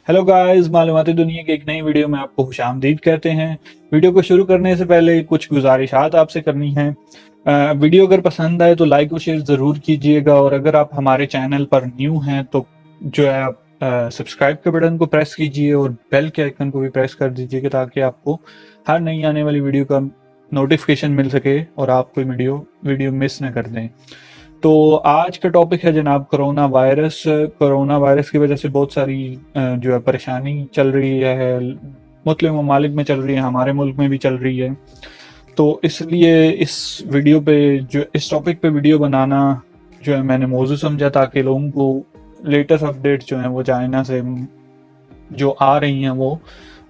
Hello guys, मालूमाती दुनिया की एक नई वीडियो में आपको खुशामदीद कहते हैं। वीडियो को शुरू करने से पहले कुछ गुजारिशात आपसे करनी है। वीडियो अगर पसंद आए तो लाइक और शेयर ज़रूर कीजिएगा, और अगर आप हमारे चैनल पर न्यू हैं तो जो है आप सब्सक्राइब के बटन को प्रेस कीजिए और बेल के आइकन को भी प्रेस कर दीजिएगा, ताकि आपको हर नई आने वाली वीडियो का नोटिफिकेशन मिल सके और आप कोई वीडियो मिस न कर दें। तो आज का टॉपिक है जनाब कोरोना वायरस। कोरोना वायरस की वजह से बहुत सारी जो है परेशानी चल रही है, मुस्लिम ममालिक में चल रही है, हमारे मुल्क में भी चल रही है। तो इसलिए इस टॉपिक पे वीडियो बनाना जो है मैंने मौजू समझा, ताकि लोगों को लेटेस्ट अपडेट्स जो हैं वो चाइना से जो आ रही हैं वो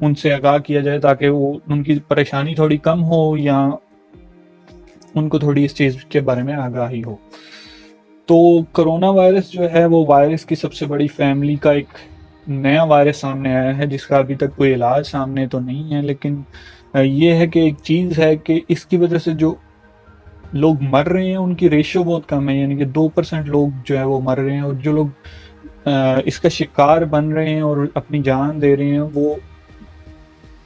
उनसे आगाह किया जाए, ताकि वो उनकी परेशानी थोड़ी कम हो या उनको थोड़ी इस चीज़ के बारे में आगाही हो। तो कोरोना वायरस जो है वो वायरस की सबसे बड़ी फैमिली का एक नया वायरस सामने आया है, जिसका अभी तक कोई इलाज सामने तो नहीं है, लेकिन ये है कि एक चीज़ है कि इसकी वजह से जो लोग मर रहे हैं उनकी रेशियो बहुत कम है, यानी कि 2% लोग जो है वो मर रहे हैं, और जो लोग इसका शिकार बन रहे हैं और अपनी जान दे रहे हैं वो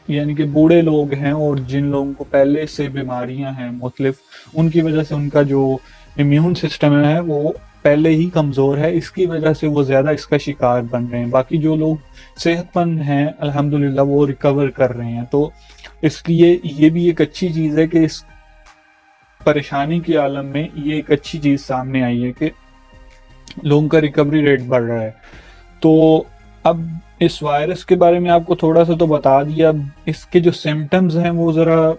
यानी कि बूढ़े लोग हैं, और जिन लोगों को पहले से बीमारियां हैं मुख्तलिफ, उनकी वजह से उनका जो इम्यून सिस्टम है वो पहले ही कमज़ोर है, इसकी वजह से वो ज़्यादा इसका शिकार बन रहे हैं। बाकी जो लोग सेहतमंद हैं अल्हम्दुलिल्लाह वो रिकवर कर रहे हैं। तो इसलिए ये भी एक अच्छी चीज़ है कि इस परेशानी के आलम में ये एक अच्छी चीज़ सामने आई है कि लोगों का रिकवरी रेट बढ़ रहा है। तो अब इस वायरस के बारे में आपको थोड़ा सा तो बता दिया। अब इसके जो सिम्टम्स हैं वो ज़रा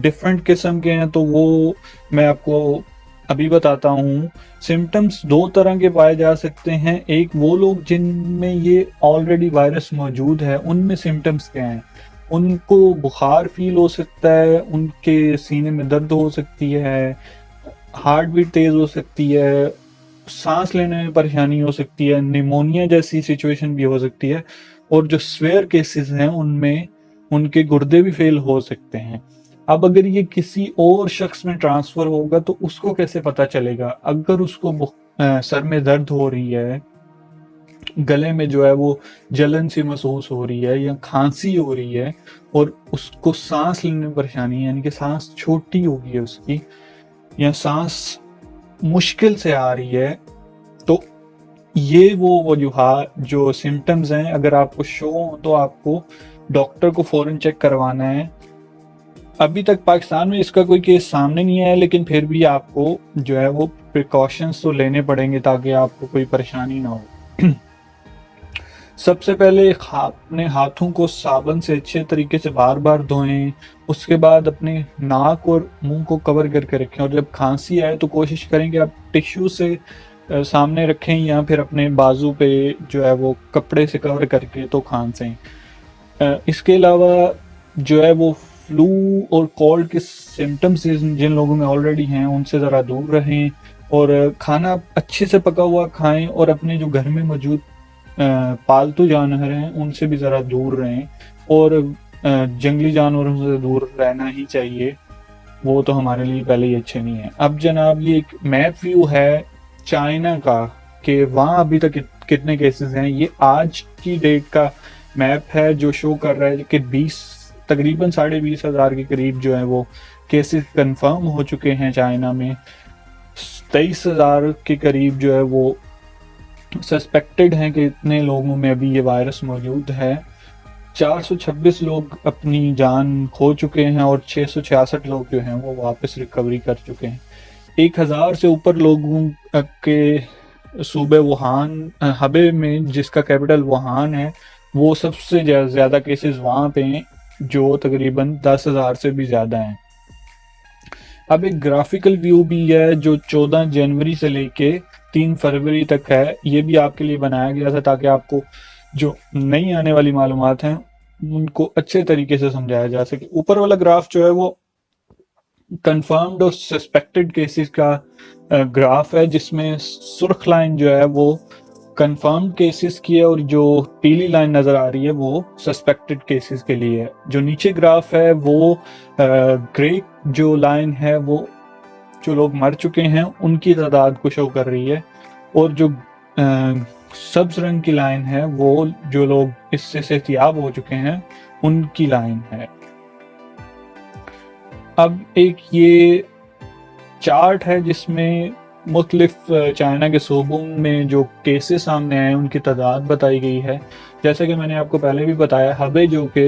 डिफरेंट किस्म के हैं, तो वो मैं आपको अभी बताता हूँ। सिम्टम्स दो तरह के पाए जा सकते हैं। एक वो लोग जिनमें ये ऑलरेडी वायरस मौजूद है, उनमें सिम्टम्स क्या हैं? उनको बुखार फील हो सकता है, उनके सीने में दर्द हो सकती है, हार्ट बीट तेज़ हो सकती है, सांस लेने में परेशानी हो सकती है, निमोनिया जैसी सिचुएशन भी हो सकती है, और जो स्वेयर केसेस हैं उनमें उनके गुर्दे भी फेल हो सकते हैं। अब अगर ये किसी और शख्स में ट्रांसफर होगा तो उसको कैसे पता चलेगा? अगर उसको सर में दर्द हो रही है, गले में जो है वो जलन सी महसूस हो रही है, या खांसी हो रही है, और उसको सांस लेने में परेशानी, यानी कि सांस छोटी हो गई है उसकी, या सांस मुश्किल से आ रही है, तो ये वो वजूहात जो सिम्टम्स हैं, अगर आपको शो हो तो आपको डॉक्टर को फ़ौरन चेक करवाना है। अभी तक पाकिस्तान में इसका कोई केस सामने नहीं आया, लेकिन फिर भी आपको जो है वो प्रिकॉशंस तो लेने पड़ेंगे ताकि आपको कोई परेशानी ना हो। सबसे पहले अपने हाथों को साबुन से अच्छे तरीके से बार बार धोएं। उसके बाद अपने नाक और मुंह को कवर करके रखें, और जब खांसी आए तो कोशिश करें कि आप टिश्यू से सामने रखें, या फिर अपने बाजू पे जो है वो कपड़े से कवर करके तो खांसें। इसके अलावा जो है वो फ्लू और कोल्ड के सिम्टम्स जिन लोगों में ऑलरेडी हैं उनसे ज़रा दूर रहें, और खाना अच्छे से पका हुआ खाएं, और अपने जो घर में मौजूद पालतू जानवर हैं उनसे भी ज़रा दूर रहें, और जंगली जानवरों से दूर रहना ही चाहिए, वो तो हमारे लिए पहले ही अच्छे नहीं है। अब जनाब ये एक मैप व्यू है चाइना का कि वहाँ अभी तक कितने केसेस हैं। ये आज की डेट का मैप है जो शो कर रहा है कि तकरीबन 20,500 के करीब जो है वो केसेस कंफर्म हो चुके हैं चाइना में। 23,000 के करीब जो है वो सस्पेक्टेड हैं कि इतने लोगों में अभी ये वायरस मौजूद है। 426 लोग अपनी जान खो चुके हैं, और 666 लोग जो हैं वो वापस रिकवरी कर चुके हैं। 1,000 से ऊपर लोगों के सूबे वुहान हबे में, जिसका कैपिटल वुहान है, वो सबसे ज़्यादा केसेस वहाँ पे हैं, जो तकरीबन 10,000 से भी ज़्यादा हैं। अब एक ग्राफिकल व्यू भी है जो 14 जनवरी से लेके 3 फरवरी तक है। ये भी आपके लिए बनाया गया था ताकि आपको जो नई आने वाली मालूमात हैं उनको अच्छे तरीके से समझाया जा सके। ऊपर वाला ग्राफ जो है वो कंफर्म्ड और सस्पेक्टेड केसेस का ग्राफ है, जिसमें सुर्ख लाइन जो है वो कंफर्म्ड केसेस की है, और जो पीली लाइन नज़र आ रही है वो सस्पेक्टेड केसेस के लिए है। जो नीचे ग्राफ है वो ग्रे जो लाइन है वो जो लोग मर चुके हैं उनकी तादाद को शो कर रही है, और जो सब्ज रंग की लाइन है वो जो लोग इससे सेहतियाब हो चुके हैं उनकी लाइन है। अब एक ये चार्ट है जिसमें मुख्तलिफ चाइना के सूबों में जो केसेस सामने आए हैं उनकी तादाद बताई गई है। जैसा कि मैंने आपको पहले भी बताया, हबे जो कि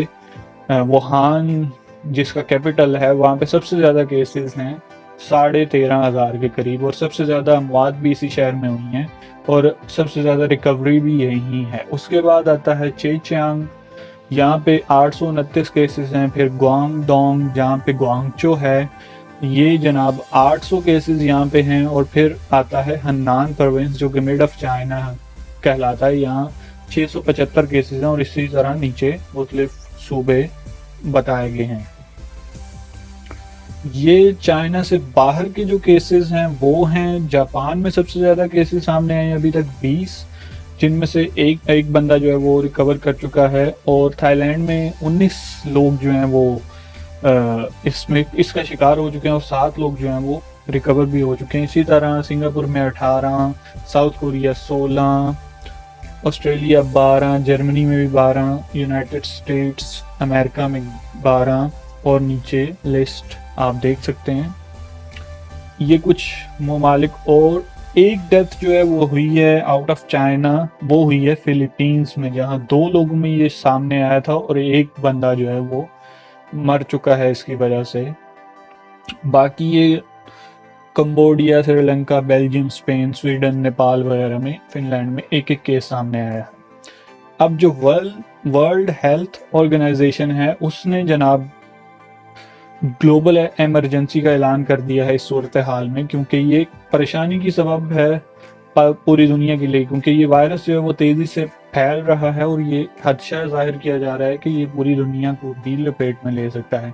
वुहान जिसका कैपिटल है, वहाँ पे सबसे ज़्यादा केसेस हैं 13,500 के करीब, और सबसे ज़्यादा अमवात भी इसी शहर में हुई हैं और सबसे ज़्यादा रिकवरी भी यही है। उसके बाद आता है चेचियांग, यहाँ पे 829 केसेस हैं। फिर ग्वांगडोंग जहाँ पे ग्वांगचो है, ये जनाब 800 केसेस यहाँ पे हैं। और फिर आता है हन्नान प्रोविंस जो कि मिड ऑफ चाइना कहलाता है, यहाँ 675 केसेस हैं। और इसी तरह नीचे मुख्तलिफ सूबे बताए गए हैं। ये चाइना से बाहर के जो केसेस हैं वो हैं, जापान में सबसे ज़्यादा केसेस सामने आए हैं अभी तक 20, जिनमें से एक बंदा जो है वो रिकवर कर चुका है। और थाईलैंड में 19 लोग जो हैं वो इसमें इसका शिकार हो चुके हैं और 7 लोग जो हैं वो रिकवर भी हो चुके हैं। इसी तरह सिंगापुर में 18, साउथ कोरिया 16, ऑस्ट्रेलिया 12, जर्मनी में भी 12, यूनाइटेड स्टेट्स अमेरिका में 12, और नीचे लिस्ट आप देख सकते हैं। ये कुछ ममालिक। और एक डेथ जो है वो हुई है आउट ऑफ चाइना, वो हुई है फिलीपींस में, जहाँ 2 लोगों में ये सामने आया था और एक बंदा जो है वो मर चुका है इसकी वजह से। बाकी ये Cambodia, Sri Lanka, Belgium, Spain, Sweden, Nepal वगैरह में, फिनलैंड में एक एक केस सामने आया है। अब जो वर्ल्ड हेल्थ ऑर्गेनाइजेशन है उसने जनाब ग्लोबल एमरजेंसी का ऐलान कर दिया है इस सूरत हाल में, क्योंकि ये परेशानी की सबब है पूरी दुनिया के लिए, क्योंकि ये वायरस जो है वो तेज़ी से फैल रहा है और ये खदशा जाहिर किया जा रहा है कि ये पूरी दुनिया को भी लपेट में ले सकता है।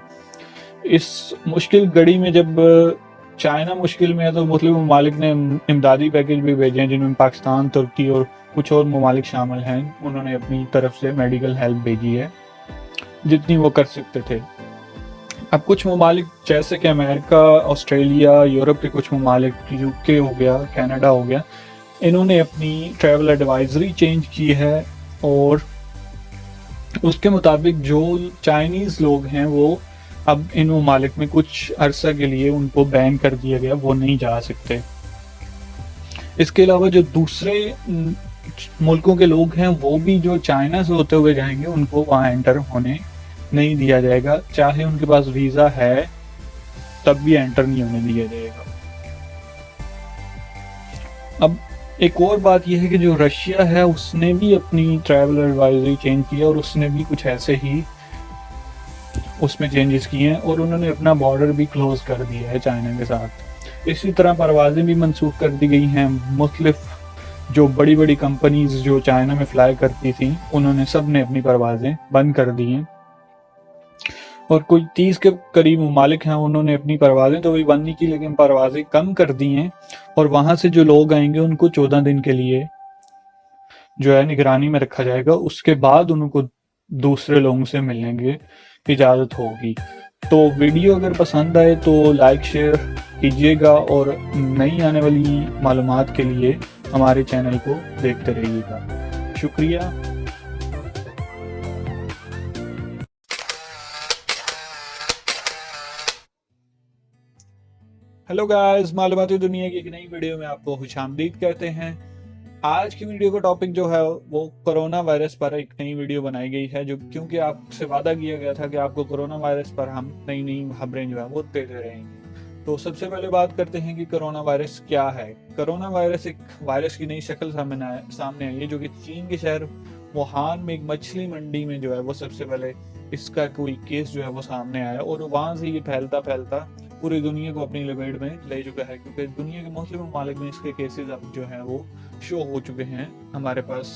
इस मुश्किल घड़ी में जब चाइना मुश्किल में है तो मुस्लिम ममालिक ने इमदादी पैकेज भी भेजे हैं, जिनमें पाकिस्तान, तुर्की और कुछ और ममालिक शामिल हैं। उन्होंने अपनी तरफ से मेडिकल हेल्प भेजी है जितनी वो कर सकते थे। अब कुछ ममालिक जैसे कि अमेरिका, ऑस्ट्रेलिया, यूरोप के कुछ ममालिक, यूके हो गया, कनाडा हो गया, इन्होंने अपनी ट्रैवल एडवाइजरी चेंज की है और उसके मुताबिक जो चाइनीज़ लोग हैं वो अब इन ममालिक में कुछ अरसा के लिए उनको बैन कर दिया गया, वो नहीं जा सकते। इसके अलावा जो दूसरे मुल्कों के लोग हैं वो भी जो चाइना से होते हुए जाएंगे उनको वहाँ एंटर होने नहीं दिया जाएगा, चाहे उनके पास वीज़ा है तब भी एंटर नहीं होने दिया जाएगा। अब एक और बात यह है कि जो रशिया है उसने भी अपनी ट्रैवल एडवाइजरी चेंज की है और उसने भी कुछ ऐसे ही उसमें चेंजेस किए हैं और उन्होंने अपना बॉर्डर भी क्लोज कर दिया है चाइना के साथ। इसी तरह परवाज़ें भी मंसूख कर दी गई हैं। मुख्तलिफ जो बड़ी बड़ी कंपनीज जो चाइना में फ्लाई करती थी उन्होंने सब ने अपनी परवाज़ें बंद कर दी हैं और कोई 30 के करीब ममालिक हैं उन्होंने अपनी परवाज़ें तो भी बंद नहीं की, लेकिन परवाज़ें कम कर दी हैं और वहाँ से जो लोग आएंगे उनको 14 दिन के लिए जो है निगरानी में रखा जाएगा। उसके बाद उनको दूसरे लोगों से मिलने की इजाज़त होगी। तो वीडियो अगर पसंद आए तो लाइक शेयर कीजिएगा और नई आने वाली मालूमात के लिए हमारे चैनल को देखते रहिएगा। शुक्रिया। हेलो गाइस, मालूमाती दुनिया की एक नई वीडियो में आपको खुशामदीद कहते हैं। आज की वीडियो का टॉपिक जो है वो कोरोना वायरस पर एक नई वीडियो बनाई गई है, जो क्योंकि आपसे वादा किया गया था कि आपको कोरोना वायरस पर हम नई नई खबरें जो है वो देते रहेंगे। तो सबसे पहले बात करते हैं कि कोरोना वायरस क्या है। कोरोना वायरस एक वायरस की नई शक्ल सामने आई है, जो कि चीन के शहर वुहान में एक मछली मंडी में जो है वो सबसे पहले इसका कोई केस जो है वो सामने आया और वहाँ से ये फैलता फैलता पूरी दुनिया को अपनी लपेट में ले चुका है, क्योंकि दुनिया के मुख्तलिफ ममालिक में इसके केसेस अब जो हैं वो शो हो चुके हैं। हमारे पास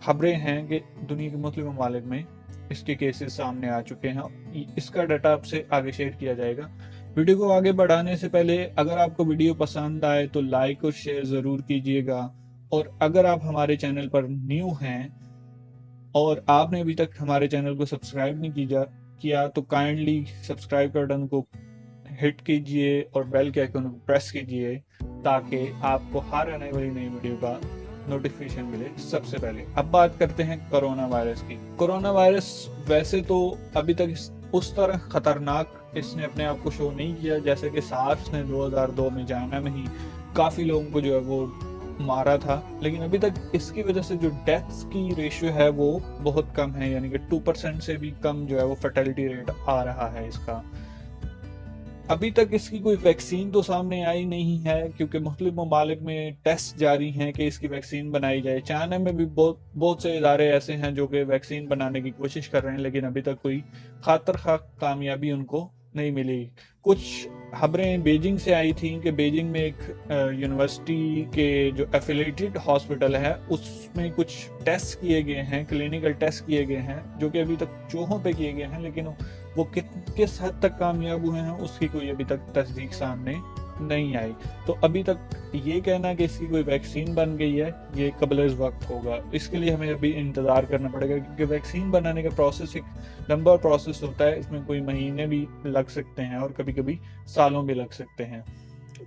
खबरें हैं कि दुनिया के मुख्तलिफ ममालिक में इसके केसेस सामने आ चुके हैं। इसका डाटा आपसे आगे शेयर किया जाएगा। वीडियो को आगे बढ़ाने से पहले अगर आपको वीडियो पसंद आए तो लाइक और शेयर ज़रूर कीजिएगा, और अगर आप हमारे चैनल पर न्यू हैं और आपने अभी तक हमारे चैनल को सब्सक्राइब नहीं किया तो काइंडली सब्सक्राइब का बटन को हिट कीजिए और बेल के आइकन को प्रेस कीजिए ताकि आपको हर आने वाली नई वीडियो का नोटिफिकेशन मिले सबसे पहले। अब बात करते हैं कोरोना वायरस की। कोरोना वायरस वैसे तो अभी तक उस तरह खतरनाक इसने अपने आप को शो नहीं किया जैसे कि सार्स ने 2002 में चाइना में ही काफी लोगों को जो है वो मारा था, लेकिन अभी तक इसकी वजह से जो डेथ्स की रेशियो है वो बहुत कम है, यानी कि 2% से भी कम जो है वो फर्टिलिटी रेट आ रहा है इसका। अभी तक इसकी कोई वैक्सीन तो सामने आई नहीं है क्योंकि मुख्तलिफ ममालिक में टेस्ट जारी हैं कि इसकी वैक्सीन बनाई जाए। चाइना में भी बहुत से इदारे ऐसे हैं जो कि वैक्सीन बनाने की कोशिश कर रहे हैं, लेकिन अभी तक कोई खातर खा कामयाबी उनको नहीं मिली। कुछ खबरें बीजिंग से आई थी कि बीजिंग में एक यूनिवर्सिटी के जो एफिलेटेड हॉस्पिटल है उसमें कुछ टेस्ट किए गए हैं, क्लिनिकल टेस्ट किए गए हैं जो कि अभी तक चूहों पे किए गए हैं, लेकिन वो किस हद तक कामयाब हुए हैं उसकी कोई अभी तक तस्दीक सामने नहीं आई। तो अभी तक ये कहना कि इसकी कोई वैक्सीन बन गई है ये कबल वक्त होगा, इसके लिए हमें अभी इंतज़ार करना पड़ेगा क्योंकि वैक्सीन बनाने का प्रोसेस एक लंबा प्रोसेस होता है, इसमें कोई महीने भी लग सकते हैं और कभी कभी सालों भी लग सकते हैं।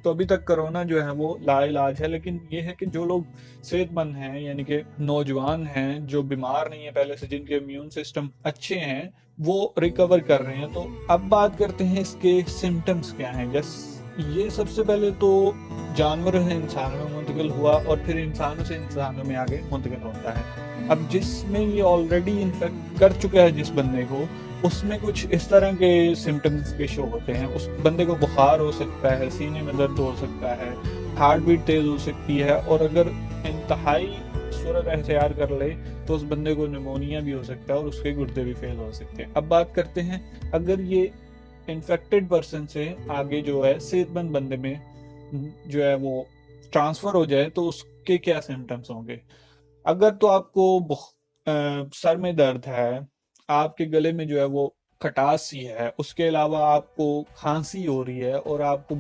तो अभी तक कोरोना जो है वो लाइलाज है, लेकिन ये है कि जो लोग सेहतमंद हैं यानी कि नौजवान हैं जो बीमार नहीं है पहले से, जिनके इम्यून सिस्टम अच्छे हैं, वो रिकवर कर रहे हैं। तो अब बात करते हैं इसके सिम्टम्स क्या हैं। ये सबसे पहले तो जानवरों से इंसानों में मुंतकिल हुआ और फिर इंसानों से इंसानों में आगे मुंतकिल होता है। अब जिसमें ये ऑलरेडी इन्फेक्ट कर चुका है जिस बंदे को, उसमें कुछ इस तरह के सिम्टम्स के शो होते हैं। उस बंदे को बुखार हो सकता है, सीने में दर्द हो सकता है, हार्ट बीट तेज हो सकती है, और अगर इंतहाई सूरत एहतियार कर ले तो उस बंदे को निमोनिया भी हो सकता है और उसके गुर्दे भी फेल हो सकते हैं। अब बात करते हैं अगर ये इन्फेक्टेड पर्सन से आगे जो है सेहतमंद बंदे में जो है वो ट्रांसफर हो जाए तो उसके क्या सिम्टम्स होंगे। अगर तो आपको सर में दर्द है, आपके गले में जो है वो खटास सी है, उसके अलावा आपको खांसी हो रही है और आपको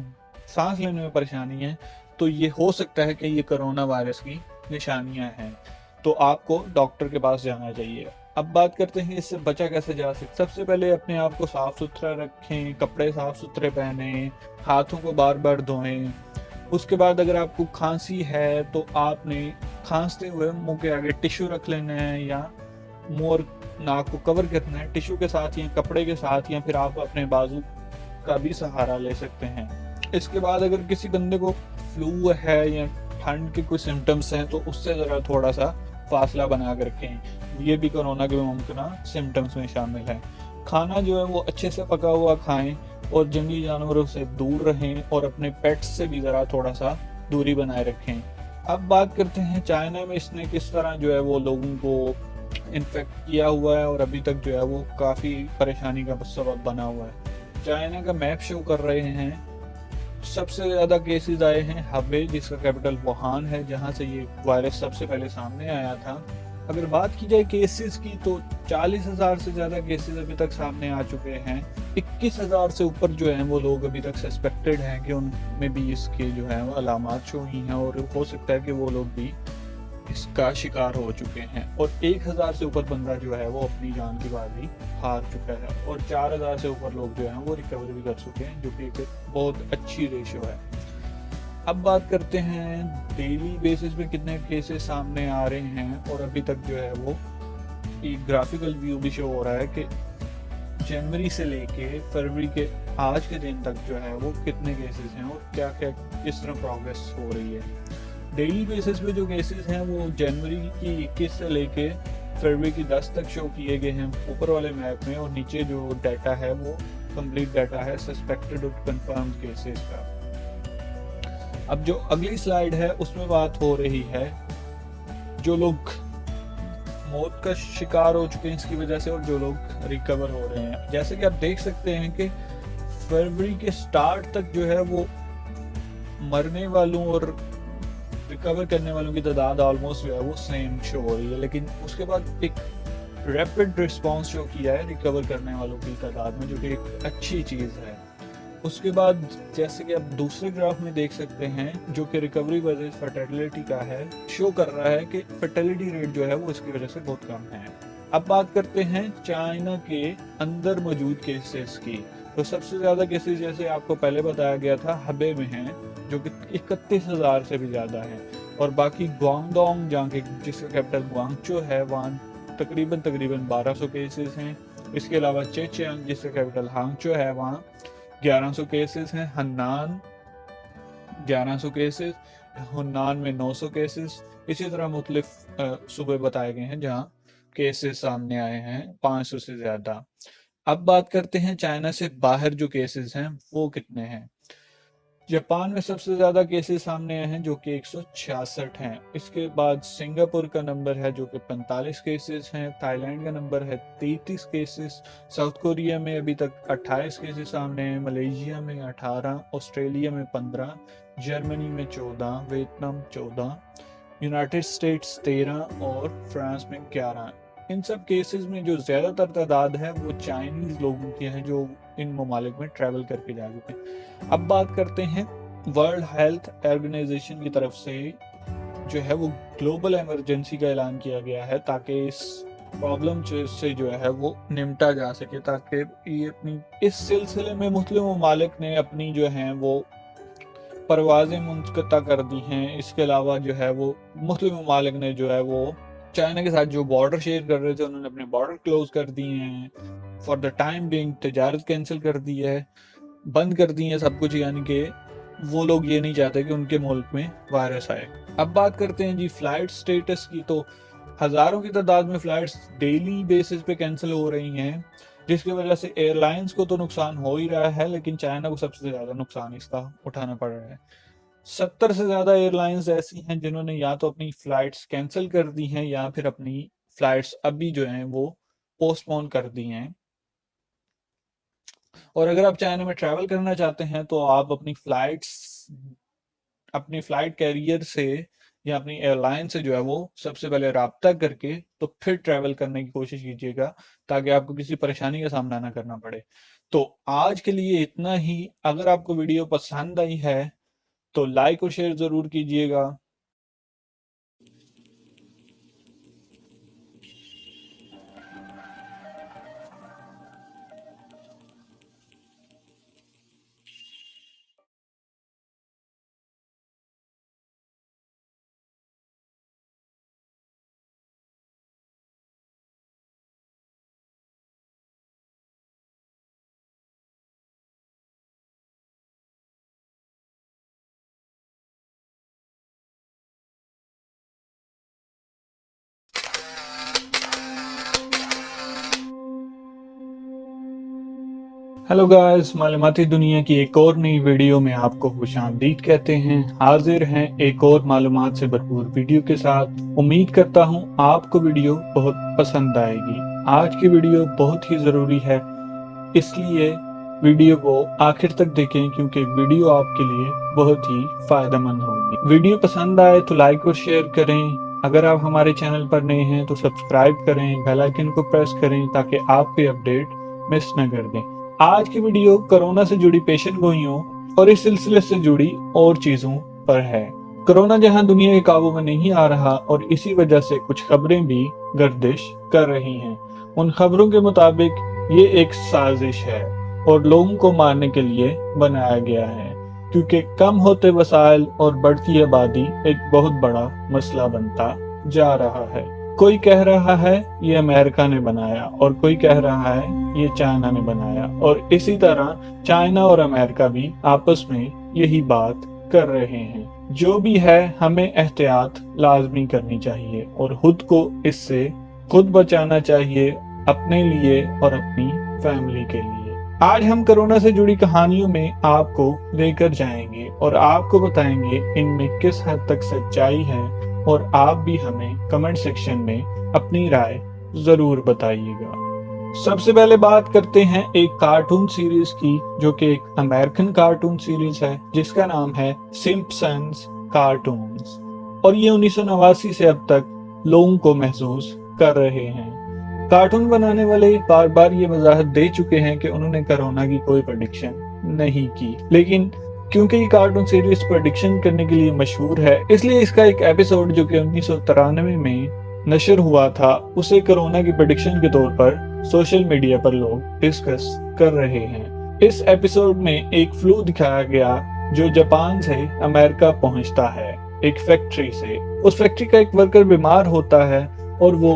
सांस लेने में परेशानी है, तो ये हो सकता है कि ये कोरोना वायरस की निशानियां हैं, तो आपको डॉक्टर के पास जाना चाहिए। अब बात करते हैं इससे बचा कैसे जा सकता। सबसे पहले अपने आप को साफ सुथरा रखें, कपड़े साफ सुथरे पहने, हाथों को बार बार धोएं। उसके बाद अगर आपको खांसी है तो आपने खांसते हुए मुंह के आगे टिश्यू रख लेना है या मुंह और नाक को कवर करना है टिश्यू के साथ या कपड़े के साथ, या फिर आप अपने बाजू का भी सहारा ले सकते हैं। इसके बाद अगर किसी बंदे को फ्लू है या ठंड के कुछ सिम्टम्स हैं तो उससे ज़रा थोड़ा सा फासला बना कर रखें, ये भी कोरोना के मुमकिन सिम्टम्स में शामिल है। खाना जो है वो अच्छे से पका हुआ खाएं और जंगली जानवरों से दूर रहें और अपने पेट्स से भी ज़रा थोड़ा सा दूरी बनाए रखें। अब बात करते हैं चाइना में इसने किस तरह जो है वो लोगों को इन्फेक्ट किया हुआ है और अभी तक जो है वो काफ़ी परेशानी का सबब बना हुआ है। चाइना का मैप शो कर रहे हैं सबसे ज़्यादा केसेस आए हैं हबे, जिसका कैपिटल वुहान है, जहां से ये वायरस सबसे पहले सामने आया था। अगर बात की जाए केसेस की तो 40,000 से ज़्यादा केसेस अभी तक सामने आ चुके हैं। 21,000 से ऊपर जो हैं वो लोग अभी तक सस्पेक्टेड हैं कि उनमें भी इसके जो है वो अलामात शो हुई हैं और हो सकता है कि वो लोग भी इसका शिकार हो चुके हैं। और 1,000 से ऊपर बंदा जो है वो अपनी जान की बाजी हार चुका है और 4,000 से ऊपर लोग जो हैं वो रिकवर भी कर चुके हैं, जो कि एक बहुत अच्छी रेशियो है। अब बात करते हैं डेली बेसिस पे कितने केसेस सामने आ रहे हैं, और अभी तक जो है वो एक ग्राफिकल व्यू भी शो हो रहा है कि जनवरी से लेके फरवरी के आज के दिन तक जो है वो कितने केसेस हैं और क्या क्या किस तरह प्रोग्रेस हो रही है। डेली बेसिस पे जो केसेस हैं वो जनवरी की 21 से लेके फरवरी की 10 तक शो किए गए हैं ऊपर वाले मैप में, और नीचे जो डाटा है वो कंप्लीट डाटा है सस्पेक्टेड और कंफर्म केसेस का। अब जो अगली स्लाइड है उसमें बात हो रही है जो लोग मौत का शिकार हो चुके हैं इसकी वजह से और जो लोग रिकवर हो रहे हैं। जैसे कि आप देख सकते हैं कि फरवरी के स्टार्ट तक जो है वो मरने वालों और रिकवर करने वालों की तादाद ऑलमोस्ट जो है वो सेम शो हो रही है, लेकिन उसके बाद एक रैपिड रिस्पांस शो किया है रिकवर करने वालों की तादाद में, जो कि एक अच्छी चीज़ है। उसके बाद जैसे कि आप दूसरे ग्राफ में देख सकते हैं जो कि रिकवरी वर्सेस फर्टिलिटी का है, शो कर रहा है कि फर्टिलिटी रेट जो है वो इसकी वजह से बहुत कम है। अब बात करते हैं चाइना के अंदर मौजूद केसेस की। तो सबसे ज़्यादा केसेस जैसे आपको पहले बताया गया था हबे में हैं जो कि 31,000 से भी ज़्यादा हैं। اور باقی گوانگڈونگ جہاں کے جس کا کیپٹل گوانگچو ہے وہاں تقریباً 1200 کیسز ہیں. اس کے علاوہ چیچیانگ جس کا کیپٹل ہانگچو ہے وہاں 1100 کیسز ہیں. ہنان 1100 کیسز، ہنان میں 900 کیسز. اسی طرح مختلف صوبے بتائے گئے ہیں جہاں کیسز سامنے آئے ہیں 500 سے زیادہ. اب بات کرتے ہیں چائنا سے باہر جو کیسز ہیں وہ کتنے ہیں. جاپان میں سب سے زیادہ کیسز سامنے آئے ہیں جو کہ 166 ہیں. اس کے بعد سنگاپور کا نمبر ہے جو کہ 45 کیسز ہیں. تھائی لینڈ کا نمبر ہے 33 کیسز. ساؤتھ کوریا میں ابھی تک 28 کیسز سامنے ہیں. ملیشیا میں 18، آسٹریلیا میں 15، جرمنی میں 14، ویتنام 14، یونائٹڈ اسٹیٹس 13 اور فرانس میں 11. ان سب کیسز میں جو زیادہ تر تعداد ہے وہ چائنیز لوگوں کی ہیں جو ان ممالک میں ٹریول کر کے جا چکے ہیں. اب بات کرتے ہیں ورلڈ ہیلتھ آرگنائزیشن کی طرف سے جو ہے وہ گلوبل ایمرجنسی کا اعلان کیا گیا ہے تاکہ اس پرابلم سے جو ہے وہ نمٹا جا سکے، تاکہ یہ اپنی اس سلسلے میں مختلف ممالک نے اپنی جو ہیں وہ پروازیں منقطع کر دی ہیں. اس کے علاوہ جو ہے وہ مختلف ممالک نے جو ہے وہ چائنا کے ساتھ جو بارڈر شیئر کر رہے تھے انہوں نے اپنے بارڈر کلوز کر دیے ہیں. فار دا ٹائم بینگ تجارت کینسل کر دی ہے، بند کر دی ہیں سب کچھ، یعنی کہ وہ لوگ یہ نہیں چاہتے کہ ان کے ملک میں وائرس آئے. اب بات کرتے ہیں جی فلائٹ سٹیٹس کی. تو ہزاروں کی تعداد میں فلائٹس ڈیلی بیسس پہ کینسل ہو رہی ہیں جس کی وجہ سے ایئر لائنز کو تو نقصان ہو ہی رہا ہے لیکن چائنا کو سب سے زیادہ نقصان اس کا اٹھانا پڑ رہا ہے. 70 سے زیادہ ایئر لائنز ایسی ہیں جنہوں نے یا تو اپنی فلائٹس کینسل کر دی ہیں یا پھر اپنی فلائٹس ابھی جو ہیں وہ پوسٹ پون کر دی ہیں. اور اگر آپ چائنا میں ٹریول کرنا چاہتے ہیں تو آپ اپنی فلائٹ کیریئر سے یا اپنی ایئر لائن سے جو ہے وہ سب سے پہلے رابطہ کر کے تو پھر ٹریول کرنے کی کوشش کیجیے گا تاکہ آپ کو کسی پریشانی کا سامنا نہ کرنا پڑے. تو آج کے لیے اتنا ہی. اگر آپ کو ویڈیو پسند آئی ہے تو لائک اور شیئر ضرور کیجیے گا. ہیلو گائز، معلوماتی دنیا کی ایک اور نئی ویڈیو میں آپ کو خوش آمدید کہتے ہیں. حاضر ہیں ایک اور معلومات سے بھرپور ویڈیو کے ساتھ. امید کرتا ہوں آپ کو ویڈیو بہت پسند آئے گی. آج کی ویڈیو بہت ہی ضروری ہے اس لیے ویڈیو کو آخر تک دیکھیں کیونکہ ویڈیو آپ کے لیے بہت ہی فائدہ مند ہوگی. ویڈیو پسند آئے تو لائک اور شیئر کریں. اگر آپ ہمارے چینل پر نئے ہیں تو سبسکرائب کریں، بیل آئیکن کو پریس کریں تاکہ آپ کوئی اپڈیٹ مس نہ کر دیں. آج کی ویڈیو کرونا سے جڑی پیشن گوئیوں اور اس سلسلے سے جڑی اور چیزوں پر ہے. کرونا جہاں دنیا کے قابو میں نہیں آ رہا اور اسی وجہ سے کچھ خبریں بھی گردش کر رہی ہیں. ان خبروں کے مطابق یہ ایک سازش ہے اور لوگوں کو مارنے کے لیے بنایا گیا ہے کیونکہ کم ہوتے وسائل اور بڑھتی آبادی ایک بہت بڑا مسئلہ بنتا جا رہا ہے. کوئی کہہ رہا ہے یہ امریکہ نے بنایا اور کوئی کہہ رہا ہے یہ چائنا نے بنایا، اور اسی طرح چائنا اور امریکہ بھی آپس میں یہی بات کر رہے ہیں. جو بھی ہے ہمیں احتیاط لازمی کرنی چاہیے اور خود کو اس سے خود بچانا چاہیے، اپنے لیے اور اپنی فیملی کے لیے. آج ہم کرونا سے جڑی کہانیوں میں آپ کو لے کر جائیں گے اور آپ کو بتائیں گے ان میں کس حد تک سچائی ہے، اور آپ بھی ہمیں کمنٹ سیکشن میں اپنی رائے ضرور بتائیے گا. سب سے پہلے بات کرتے ہیں ایک کارٹون سیریز کی جو کہ ایک امریکن کارٹون سیریز ہے جس کا نام ہے سمپسنز کارٹونز، اور یہ 1989 سے اب تک لوگوں کو محظوظ کر رہے ہیں. کارٹون بنانے والے بار بار یہ وضاحت دے چکے ہیں کہ انہوں نے کرونا کی کوئی پریڈکشن نہیں کی، لیکن کیونکہ یہ کارٹون سیریز پریڈکشن کرنے کے لیے مشہور ہے اس لیے اس کا ایک ایپیسوڈ جو کہ 1993 میں نشر ہوا تھا اسے کرونا کی پریڈکشن کے طور پر سوشل میڈیا پر لوگ ڈسکس کر رہے ہیں. اس ایپیسوڈ میں ایک فلو دکھایا گیا جو جاپان سے امریکہ پہنچتا ہے एक फैक्ट्री से। उस फैक्ट्री का एक वर्कर बीमार होता है और वो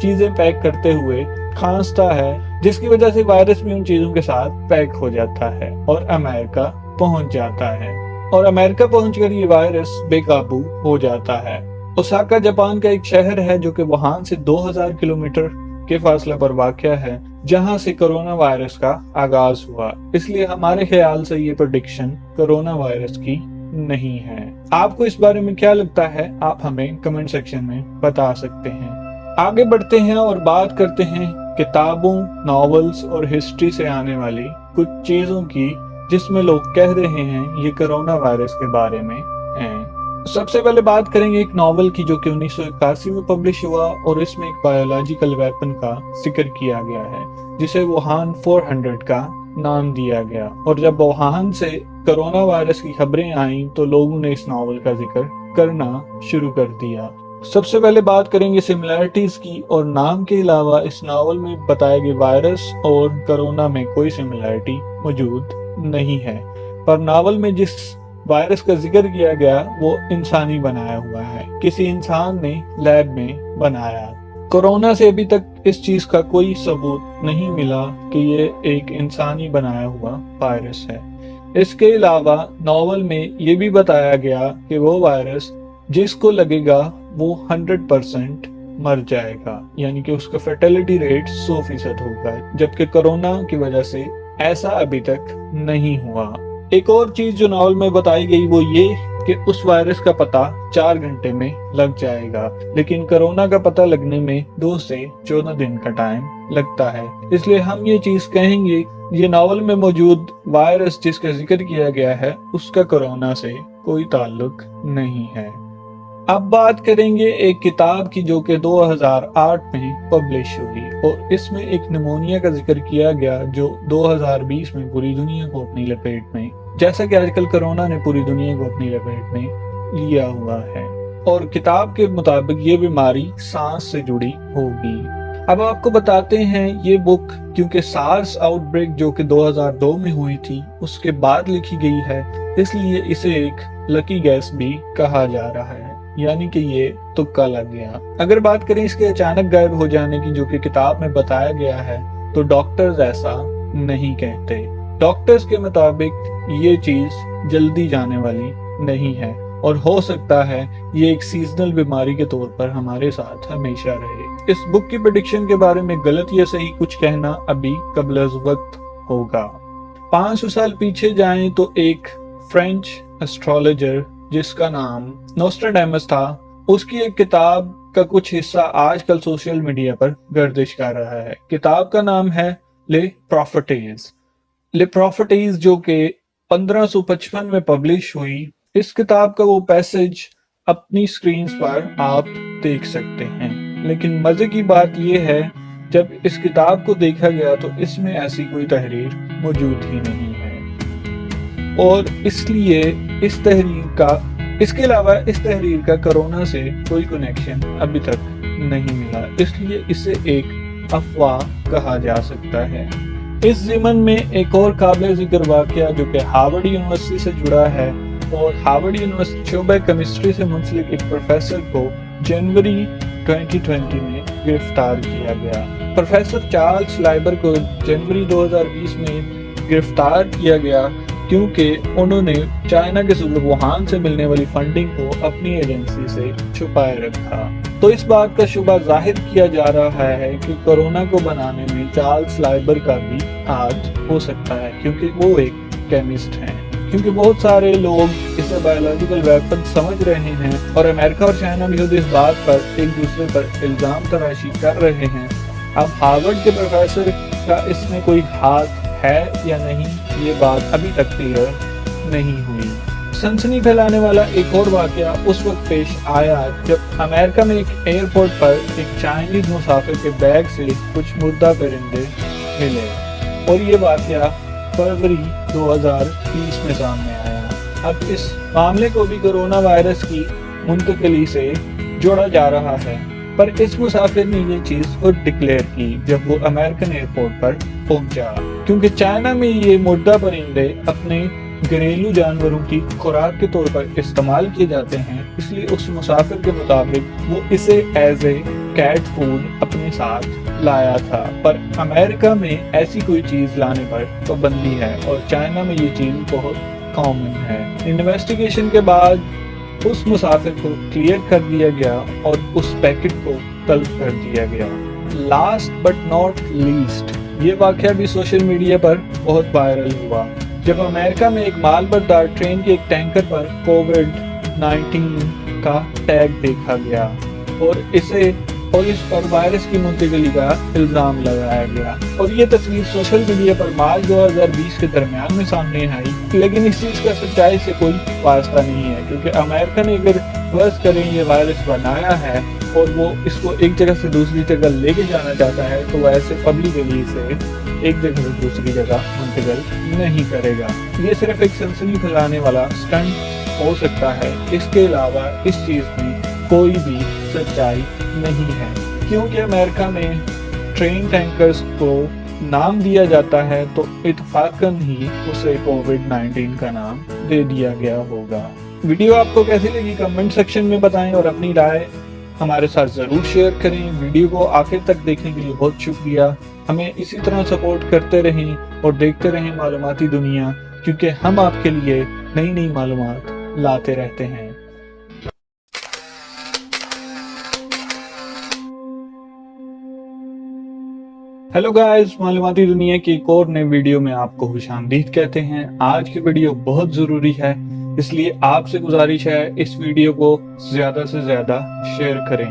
चीजें पैक करते हुए खांसता है, जिसकी वजह से वायरस भी उन चीजों के साथ पैक हो जाता है और अमेरिका पहुंच जाता है। और अमेरिका पहुंचकर ये वायरस बेकाबू हो जाता है। ओसाका जापान का एक शहर है जो कि वुहान से 2000 किलोमीटर के फासले पर वाक़या है, जहां से कोरोना वायरस का आगाज हुआ। इसलिए हमारे ख्याल से ये प्रेडिक्शन कोरोना वायरस की नहीं है। आपको इस बारे में क्या लगता है, आप हमें कमेंट सेक्शन में बता सकते हैं। आगे बढ़ते हैं और बात करते हैं किताबों, नॉवेल्स और हिस्ट्री से आने वाली कुछ चीजों की, जिसमें लोग कह रहे हैं ये कोरोना वायरस के बारे में है। सबसे पहले बात करेंगे एक नॉवल की जो कि 1981 में पब्लिश हुआ और इसमें एक बायोलॉजिकल वेपन का जिक्र किया गया है, जिसे वुहान 400 का नाम दिया गया। और जब वुहान से कोरोना वायरस की खबरें आईं तो लोगों ने इस नॉवल का जिक्र करना शुरू कर दिया। सबसे पहले बात करेंगे सिमिलैरिटीज की, और नाम के अलावा इस नॉवल में बताए गए वायरस और कोरोना में कोई सिमिलैरिटी मौजूद नहीं है। पर नॉवल में जिस वायरस का जिक्र किया गया वो इंसानी बनाया हुआ है, किसी इंसान ने लैब में बनाया। कोरोना से अभी तक इस चीज का कोई सबूत नहीं मिला कि ये एक इंसानी बनाया हुआ वायरस है। इसके अलावा नॉवल में ये भी बताया गया कि वो वायरस जिसको लगेगा वो 100% मर जाएगा, यानी कि उसका फर्टिलिटी रेट 100% होगा, जबकि कोरोना की वजह से ऐसा अभी तक नहीं हुआ। एक और चीज जो नॉवल में बताई गई वो ये कि उस वायरस का पता 4 घंटे में लग जाएगा, लेकिन कोरोना का पता लगने में 2 से 14 दिन का टाइम लगता है। इसलिए हम ये चीज कहेंगे ये नॉवल में मौजूद वायरस जिसका जिक्र किया गया है उसका कोरोना से कोई ताल्लुक नहीं है। अब बात करेंगे एक किताब की जो कि 2008 में पब्लिश हुई और इसमें एक निमोनिया का जिक्र किया गया जो 2020 में पूरी दुनिया को अपनी लपेट में, जैसा कि आजकल कोरोना ने पूरी दुनिया को अपनी लपेट में लिया हुआ है। और किताब के मुताबिक ये बीमारी सांस से जुड़ी होगी। अब आपको बताते हैं ये बुक क्योंकि सार्स आउटब्रेक जो कि 2002 में हुई थी उसके बाद लिखी गई है, इसलिए इसे एक लकी गैस भी कहा जा रहा है, यानी कि ये तुक्का लग गया। अगर बात करें इसके अचानक गायब हो जाने की जो कि किताब में बताया गया है, तो डॉक्टर्स ऐसा नहीं कहते। डॉक्टर्स के मुताबिक ये चीज जल्दी जाने वाली नहीं है और हो सकता है ये एक सीजनल बीमारी के तौर पर हमारे साथ हमेशा रहे। इस बुक की प्रेडिक्शन के बारे में गलत या सही कुछ कहना अभी कबल वक्त होगा। 500 साल पीछे जाएं तो एक फ्रेंच एस्ट्रोलॉजर जिसका नाम नोस्ट्राडेमस था, उसकी एक किताब का कुछ हिस्सा आजकल सोशल मीडिया पर गर्दिश कर रहा है। किताब का नाम है ले प्रॉफिटीज। ले प्रॉफिटीज जो कि 1555 में पब्लिश हुई। इस किताब का वो पैसेज अपनी स्क्रीन पर आप देख सकते हैं, लेकिन मजे की बात यह है जब इस किताब को देखा गया तो इसमें ऐसी कोई तहरीर मौजूद ही नहीं है और इसलिए इस तहरीर का, इसके अलावा इस तहरीर का कोरोना से कोई कनेक्शन अभी तक नहीं मिला, इसलिए इसे एक अफवाह कहा जा सकता है। इस ज़िमन में एक और काबिल जिक्र वाक़या जो कि हार्वर्ड यूनिवर्सिटी से जुड़ा है और हार्वर्ड यूनिवर्सिटी शोबे केमिस्ट्री से मुंसलिक एक प्रोफेसर को जनवरी 2020 में गिरफ्तार किया गया। प्रोफेसर चार्ल्स लाइबर को जनवरी 2020 में गिरफ्तार किया गया क्योंकि उन्होंने चाइना के सूबे वुहान से मिलने वाली फंडिंग को अपनी एजेंसी से छुपाए रखा। तो इस बात का शुबा जाहिर किया जा रहा है कि कोरोना को बनाने में चार्ल्स लाइबर का भी हाथ हो सकता है, क्योंकि वो एक केमिस्ट हैं। क्योंकि बहुत सारे लोग इसे बायोलॉजिकल वेपन समझ रहे हैं और अमेरिका और चाइना भी खुद इस बात पर एक दूसरे पर इल्जाम तराशी कर रहे हैं। अब हार्वर्ड के प्रोफेसर का इसमें कोई हाथ है या नहीं, ये बात अभी तक क्लियर नहीं हुई। सनसनी फैलाने वाला एक और वाकया उस वक्त पेश आया जब अमेरिका में एक एयरपोर्ट पर एक चाइनीज मुसाफिर के बैग से कुछ मुर्दा परिंदे मिले और ये वाकया फरवरी 2020 में सामने आया। अब इस मामले को भी कोरोना वायरस की मुंतकिली से जोड़ा जा रहा है, पर इस मुसाफिर ने ये चीज खुद डिक्लेयर की जब वो अमेरिकन एयरपोर्ट पर पहुंचा, क्योंकि चाइना में ये मुर्दा परिंदे अपने घरेलू जानवरों की खुराक के तौर पर इस्तेमाल किए जाते हैं, इसलिए उस मुसाफिर के मुताबिक वो इसे एज ए कैट फूड अपने साथ लाया था। पर अमेरिका में ऐसी कोई चीज लाने पर पाबंदी है और चाइना में ये चीज बहुत कॉमन है। इन्वेस्टिगेशन के बाद उस मुसाफिर को क्लियर कर दिया गया और उस पैकेट को तलब कर दिया गया। लास्ट बट नॉट लीस्ट, ये वाकया भी सोशल मीडिया पर बहुत वायरल हुआ जब अमेरिका में एक माल बरदार ट्रेन के एक टैंकर पर कोविड-19 का टैग देखा गया और इसे पुलिस पर वायरस की मुंतकिली का इल्जाम लगाया गया। और ये तस्वीर सोशल मीडिया पर मार्च 2020 के दरमियान में सामने आई, लेकिन इस चीज का सच्चाई से कोई वास्ता नहीं है, क्योंकि अमेरिका ने अगर फर्ज करें ये वायरस बनाया है और वो इसको एक जगह से दूसरी जगह लेके जाना चाहता है, तो वो ऐसे पब्लिकली इसे एक जगह से दूसरी जगह मुंतकिल नहीं करेगा। ये सिर्फ एक सनसनी फैलाने वाला स्टंट हो सकता है, इसके अलावा इस चीज में कोई भी सच्चाई नहीं है, क्योंकि अमेरिका में ट्रेन टैंकर्स को नाम दिया जाता है तो इत्तफाकन ही उसे कोविड-19 का नाम दे दिया गया होगा। वीडियो आपको कैसी लगी कमेंट सेक्शन में बताएं और अपनी राय हमारे साथ जरूर शेयर करें। वीडियो को आखिर तक देखने के लिए बहुत शुक्रिया। हमें इसी तरह सपोर्ट करते रहें और देखते रहें मालूमाती दुनिया, क्योंकि हम आपके लिए नई नई मालूमात लाते रहते हैं। हेलो गाइस, मालूमाती दुनिया की एक और नए वीडियो में आपको खुशामदीद कहते हैं। आज की वीडियो बहुत जरूरी है, इसलिए आपसे गुजारिश है इस वीडियो को ज्यादा से ज्यादा शेयर करें।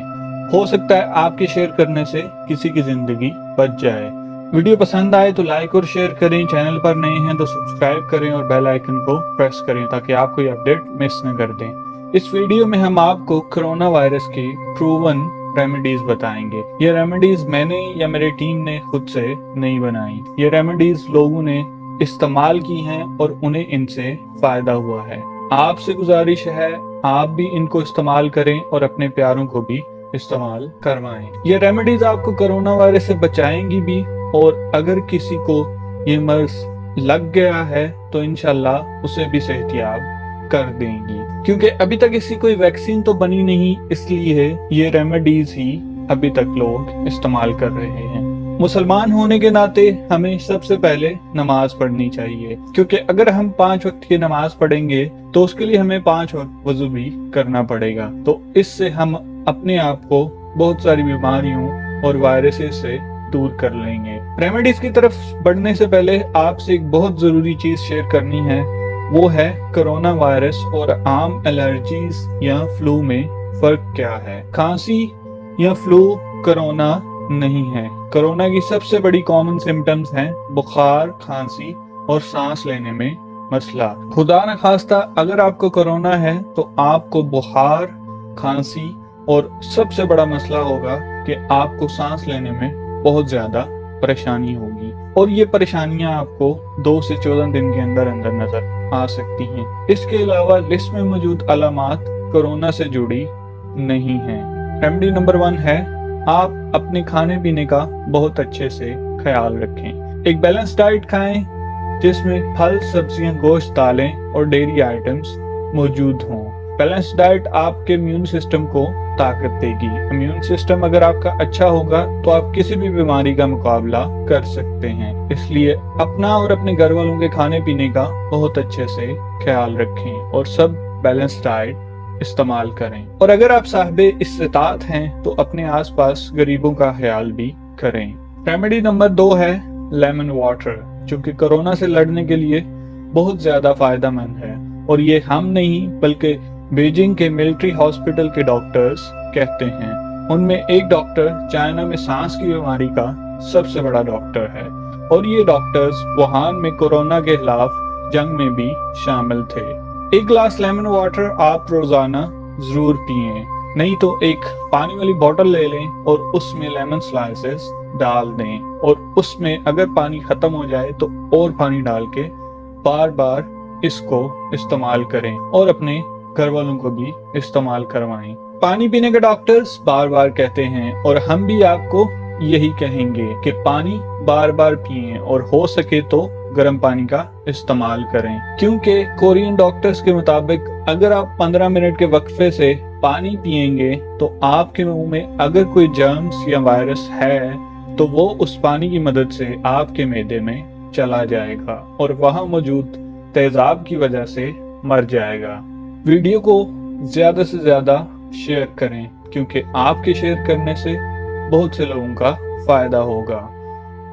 हो सकता है आपके शेयर करने से किसी की जिंदगी बच जाए। वीडियो पसंद आए तो लाइक और शेयर करें, चैनल पर नए हैं तो सब्सक्राइब करें और बेल आइकन को प्रेस करें ताकि आप कोई अपडेट मिस न कर दें। इस वीडियो में हम आपको कोरोना वायरस की प्रूवन रेमेडीज बताएंगे। ये रेमेडीज मैंने या मेरी टीम ने खुद से नहीं बनाई, ये रेमेडीज लोगों ने इस्तेमाल की हैं और उन्हें इनसे फायदा हुआ है। आपसे गुजारिश है आप भी इनको इस्तेमाल करें और अपने प्यारों को भी इस्तेमाल करवाएं। ये रेमेडीज आपको कोरोना वायरस से बचाएंगी भी, और अगर किसी को ये मर्ज लग गया है तो इंशाल्लाह उसे भी सेहतियाब कर देंगी, क्योंकि अभी तक इसकी कोई वैक्सीन तो बनी नहीं, इसलिए ये रेमेडीज ही अभी तक लोग इस्तेमाल कर रहे हैं। मुसलमान होने के नाते हमें सबसे पहले नमाज पढ़नी चाहिए, क्योंकि अगर हम 5 वक्त की नमाज पढ़ेंगे तो उसके लिए हमें 5 वक्त वजू भी करना पड़ेगा। तो इससे हम अपने आप को बहुत सारी बीमारियों और वायरसेस से दूर कर लेंगे। रेमेडीज की तरफ बढ़ने से पहले आपसे एक बहुत जरूरी चीज शेयर करनी है, वो है कोरोना वायरस और आम एलर्जीज या फ्लू में फर्क क्या है। खांसी या फ्लू कोरोना नहीं है। कोरोना की सबसे बड़ी कॉमन सिम्टम्स हैं बुखार, खांसी और सांस लेने में मसला। खुदा न खास्ता अगर आपको कोरोना है तो आपको बुखार, खांसी और सबसे बड़ा मसला होगा कि आपको सांस लेने में बहुत ज्यादा परेशानी होगी, और ये परेशानियां आपको 2 से 14 दिन के अंदर अंदर नजर आ सकती हैं। इसके अलावा लिस्ट में मौजूद अलामात कोरोना से जुड़ी नहीं है। रेमेडी नंबर 1 है आप अपने खाने पीने का बहुत अच्छे से ख्याल रखें। एक बैलेंस डाइट खाएं जिसमें फल, सब्जियां, गोश्त, दालें और डेयरी आइटम्स मौजूद हों। बैलेंस डाइट आपके इम्यून सिस्टम को ताकत देगी। इम्यून सिस्टम अगर आपका अच्छा होगा तो आप किसी भी बीमारी का मुकाबला कर सकते हैं। इसलिए अपना और अपने घर वालों के खाने पीने का बहुत अच्छे से ख्याल रखें और सब बैलेंस डाइट इस्तेमाल करें। और अगर आप साहिबे इस्तात हैं तो अपने आसपास गरीबों का ख्याल भी करें। रेमेडी नंबर 2 है लेमन वाटर, जो कि कोरोना से लड़ने के लिए बहुत ज्यादा फायदेमंद है, और ये हम नहीं बल्कि बीजिंग के मिलिट्री हॉस्पिटल के डॉक्टर्स कहते हैं। उनमें एक डॉक्टर चाइना में सांस की बीमारी का सबसे बड़ा डॉक्टर है, और ये डॉक्टर्स वुहान में कोरोना के खिलाफ जंग में भी शामिल थे। 1 गिलास लेमन वाटर आप रोजाना जरूर पिएं, नहीं तो एक पानी वाली बोतल ले लें और उसमें लेमन स्लाइसेस डाल दें, और उसमें अगर पानी खत्म हो जाए तो और पानी डाल के बार बार इसको इस्तेमाल करें और अपने घर वालों को भी इस्तेमाल करवाएं। पानी पीने के डॉक्टर्स बार बार कहते हैं, और हम भी आपको यही कहेंगे कि पानी बार बार पिएं, और हो सके तो गर्म पानी का इस्तेमाल करें, क्योंकि कोरियन डॉक्टर्स के मुताबिक अगर आप 15 मिनट के वक्फे से पानी पिएंगे तो आपके मुंह में अगर कोई जर्म्स या वायरस है तो वो उस पानी की मदद से आपके मैदे में चला जाएगा और वहां मौजूद तेजाब की वजह से मर जाएगा। वीडियो को ज्यादा से ज्यादा शेयर करें, क्योंकि आपके शेयर करने से बहुत से लोगों का फायदा होगा।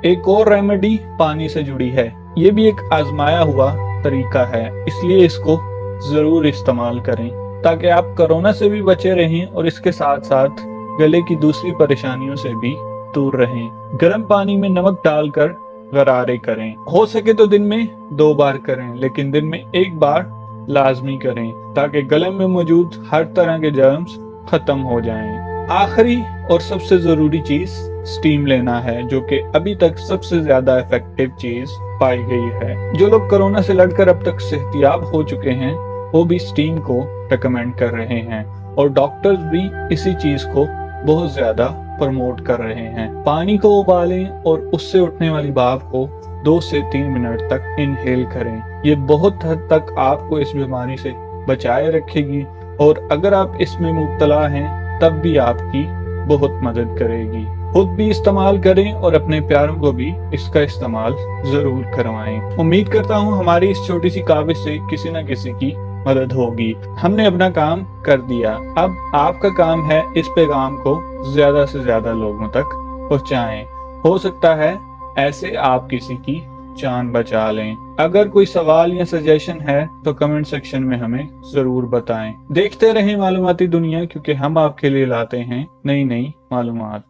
एक और रेमेडी पानी से जुड़ी है, ये भी एक आजमाया हुआ तरीका है, इसलिए इसको जरूर इस्तेमाल करें ताकि आप कोरोना से भी बचे रहें और इसके साथ साथ गले की दूसरी परेशानियों से भी दूर रहें। गर्म पानी में नमक डालकर गरारे करें, हो सके तो दिन में 2 बार करें, लेकिन दिन में 1 बार लाजमी करें ताकि गले में मौजूद हर तरह के जर्म्स खत्म हो जाएं। आखिरी और सबसे जरूरी चीज स्टीम लेना है, जो कि अभी तक सबसे ज्यादा इफेक्टिव चीज पाई गई है। जो लोग कोरोना से लड़कर अब तक सेहतियाब हो चुके हैं वो भी स्टीम को रिकमेंड कर रहे हैं और डॉक्टर्स भी इसी चीज को बहुत ज्यादा प्रमोट कर रहे हैं। पानी को उबालें और उससे उठने वाली भाप को 2 से 3 मिनट तक इनहेल करें। ये बहुत हद तक आपको इस बीमारी से बचाए रखेगी और अगर आप इसमें मुब्तला हैं तब भी आपकी बहुत मदद करेगी। खुद भी इस्तेमाल करें और अपने प्यारों को भी इसका इस्तेमाल जरूर करवाएं। उम्मीद करता हूँ हमारी इस छोटी सी काविश से किसी न किसी की मदद होगी। हमने अपना काम कर दिया, अब आपका काम है इस पैगाम को ज्यादा से ज्यादा लोगों तक पहुंचाएं। हो सकता है ऐसे आप किसी की जान बचा लें। अगर कोई सवाल या सजेशन है तो कमेंट सेक्शन में हमें जरूर बताएं। देखते रहें मालूमाती दुनिया, क्योंकि हम आपके लिए लाते हैं नई नई मालूमात।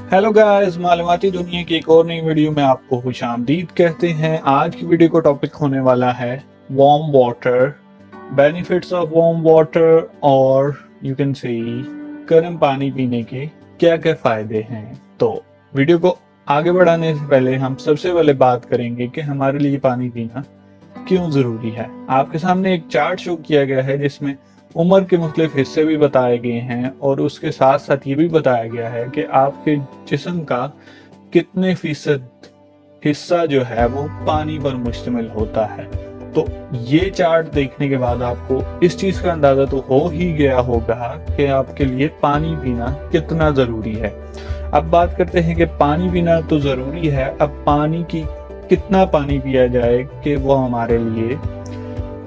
हेलो गाइस, मालूमाती दुनिया की एक और नई वीडियो में आपको खुशामदीद कहते हैं। आज की वीडियो का टॉपिक होने वाला है warm water, benefits of warm water और यू कैन सी गर्म पानी पीने के क्या क्या फायदे हैं। तो वीडियो को आगे बढ़ाने से पहले हम सबसे पहले बात करेंगे कि हमारे लिए पानी पीना क्यों जरूरी है। आपके सामने एक चार्ट शो किया गया है जिसमें उम्र के मुख्तलिफ हिस्से भी बताए गए हैं और उसके साथ साथ ये भी बताया गया है कि आपके जिस्म का कितने फीसद हिस्सा जो है वो पानी पर मुश्तमिल होता है। तो ये चार्ट देखने के बाद आपको इस चीज का अंदाजा तो हो ही गया होगा कि आपके लिए पानी पीना कितना जरूरी है। अब बात करते हैं कि पानी पीना तो जरूरी है, अब पानी की कितना पानी पिया जाए कि वो हमारे लिए,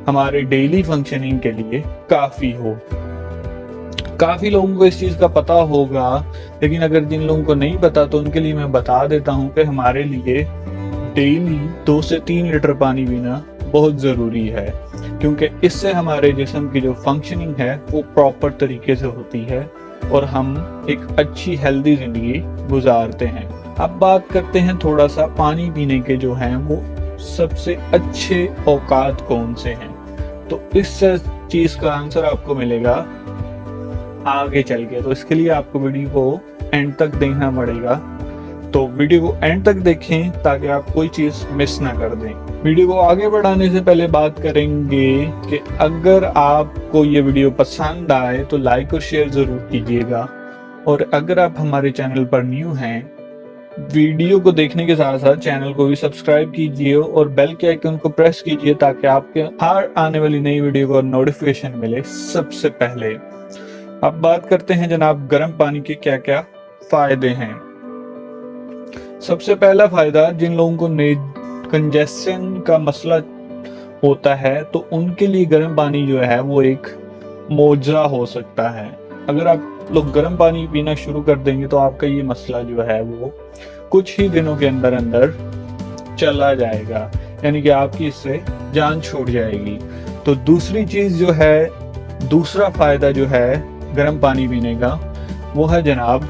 हमारे डेली फंक्शनिंग के लिए काफी हो। काफी लोगों को इस चीज का पता होगा, लेकिन अगर जिन लोगों को नहीं पता तो उनके लिए मैं बता देता हूँ कि हमारे लिए डेली 2 से 3 लीटर पानी पीना बहुत जरूरी है, क्योंकि इससे हमारे जिस्म की जो फंक्शनिंग है वो प्रॉपर तरीके से होती है और हम एक अच्छी हेल्दी जिंदगी गुजारते हैं। अब बात करते हैं थोड़ा सा पानी पीने के जो हैं वो सबसे अच्छे औकात कौन से हैं। तो इस चीज का आंसर आपको मिलेगा आगे चल के, तो इसके लिए आपको वीडियो को एंड तक देखना पड़ेगा। तो वीडियो को एंड तक देखें ताकि आप कोई चीज मिस ना कर दें। वीडियो को आगे बढ़ाने से पहले बात करेंगे कि अगर आपको ये वीडियो पसंद आए तो लाइक और शेयर जरूर कीजिएगा, और अगर आप हमारे चैनल पर न्यू हैं वीडियो को देखने के साथ साथ चैनल को भी सब्सक्राइब कीजिए और बेल के आइकन को प्रेस कीजिए ताकि आपके हर आने वाली नई वीडियो का नोटिफिकेशन मिले सबसे पहले। अब बात करते हैं जनाब गर्म पानी के क्या क्या फायदे हैं। सबसे पहला फायदा, जिन लोगों को कंजेशन का मसला होता है तो उनके लिए गर्म पानी जो है वो एक मोजा हो सकता है। अगर आप लोग गर्म पानी पीना शुरू कर देंगे तो आपका ये मसला जो है वो कुछ ही दिनों के अंदर अंदर चला जाएगा, यानी कि आपकी इससे जान छूट जाएगी। तो दूसरी चीज जो है, दूसरा फायदा जो है गर्म पानी पीने का वो है जनाब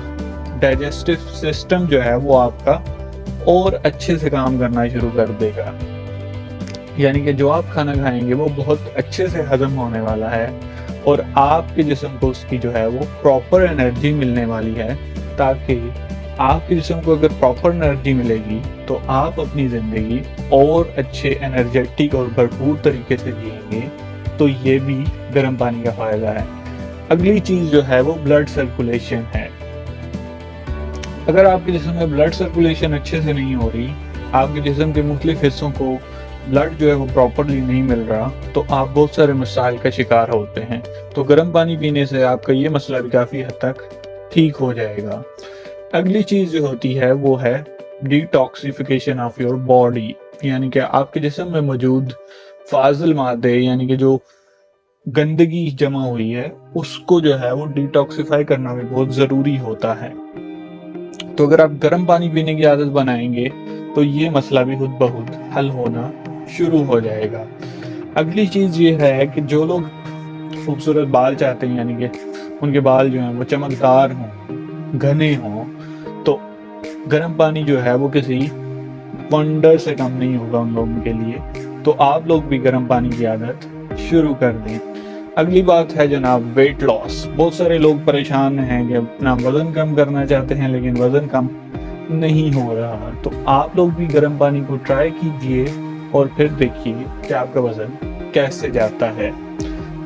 डाइजेस्टिव सिस्टम जो है वो आपका और अच्छे से काम करना शुरू कर देगा, यानी कि जो आप खाना खाएंगे वो बहुत अच्छे से हजम होने वाला है और आपके जिस्म को उसकी जो है वो प्रॉपर एनर्जी मिलने वाली है, ताकि आपके जिस्म को अगर प्रॉपर एनर्जी मिलेगी तो आप अपनी ज़िंदगी और अच्छे एनर्जेटिक और भरपूर तरीके से जिएंगे। तो ये भी गर्म पानी का फ़ायदा है। اگلی چیز جو ہے وہ بلڈ سرکولیشن ہے. اگر آپ کے جسم میں بلڈ سرکولیشن اچھے سے نہیں ہو رہی، آپ کے جسم کے مختلف حصوں کو بلڈ جو ہے وہ پراپرلی نہیں مل رہا، تو آپ بہت سارے مسائل کا شکار ہوتے ہیں. تو گرم پانی پینے سے آپ کا یہ مسئلہ بھی کافی حد تک ٹھیک ہو جائے گا. اگلی چیز جو ہوتی ہے وہ ہے ڈیٹاکسیفیکیشن آف یور باڈی، یعنی کہ آپ کے جسم میں موجود فاضل مادے، یعنی کہ جو گندگی جمع ہوئی ہے، اس کو جو ہے وہ ڈیٹاکسیفائی کرنا بھی بہت ضروری ہوتا ہے. تو اگر آپ گرم پانی پینے کی عادت بنائیں گے تو یہ مسئلہ بھی خود بخود حل ہونا شروع ہو جائے گا. اگلی چیز یہ ہے کہ جو لوگ خوبصورت بال چاہتے ہیں، یعنی کہ ان کے بال جو ہیں وہ چمکدار ہوں، گھنے ہوں، تو گرم پانی جو ہے وہ کسی ونڈر سے کم نہیں ہوگا ان لوگوں کے لیے. تو آپ لوگ بھی گرم پانی کی عادت شروع کر دیں. اگلی بات ہے جناب ویٹ لاس. بہت سارے لوگ پریشان ہیں کہ اپنا وزن کم کرنا چاہتے ہیں لیکن وزن کم نہیں ہو رہا. تو آپ لوگ بھی گرم پانی کو ٹرائی کیجئے اور پھر دیکھیے کہ آپ کا وزن کیسے جاتا ہے.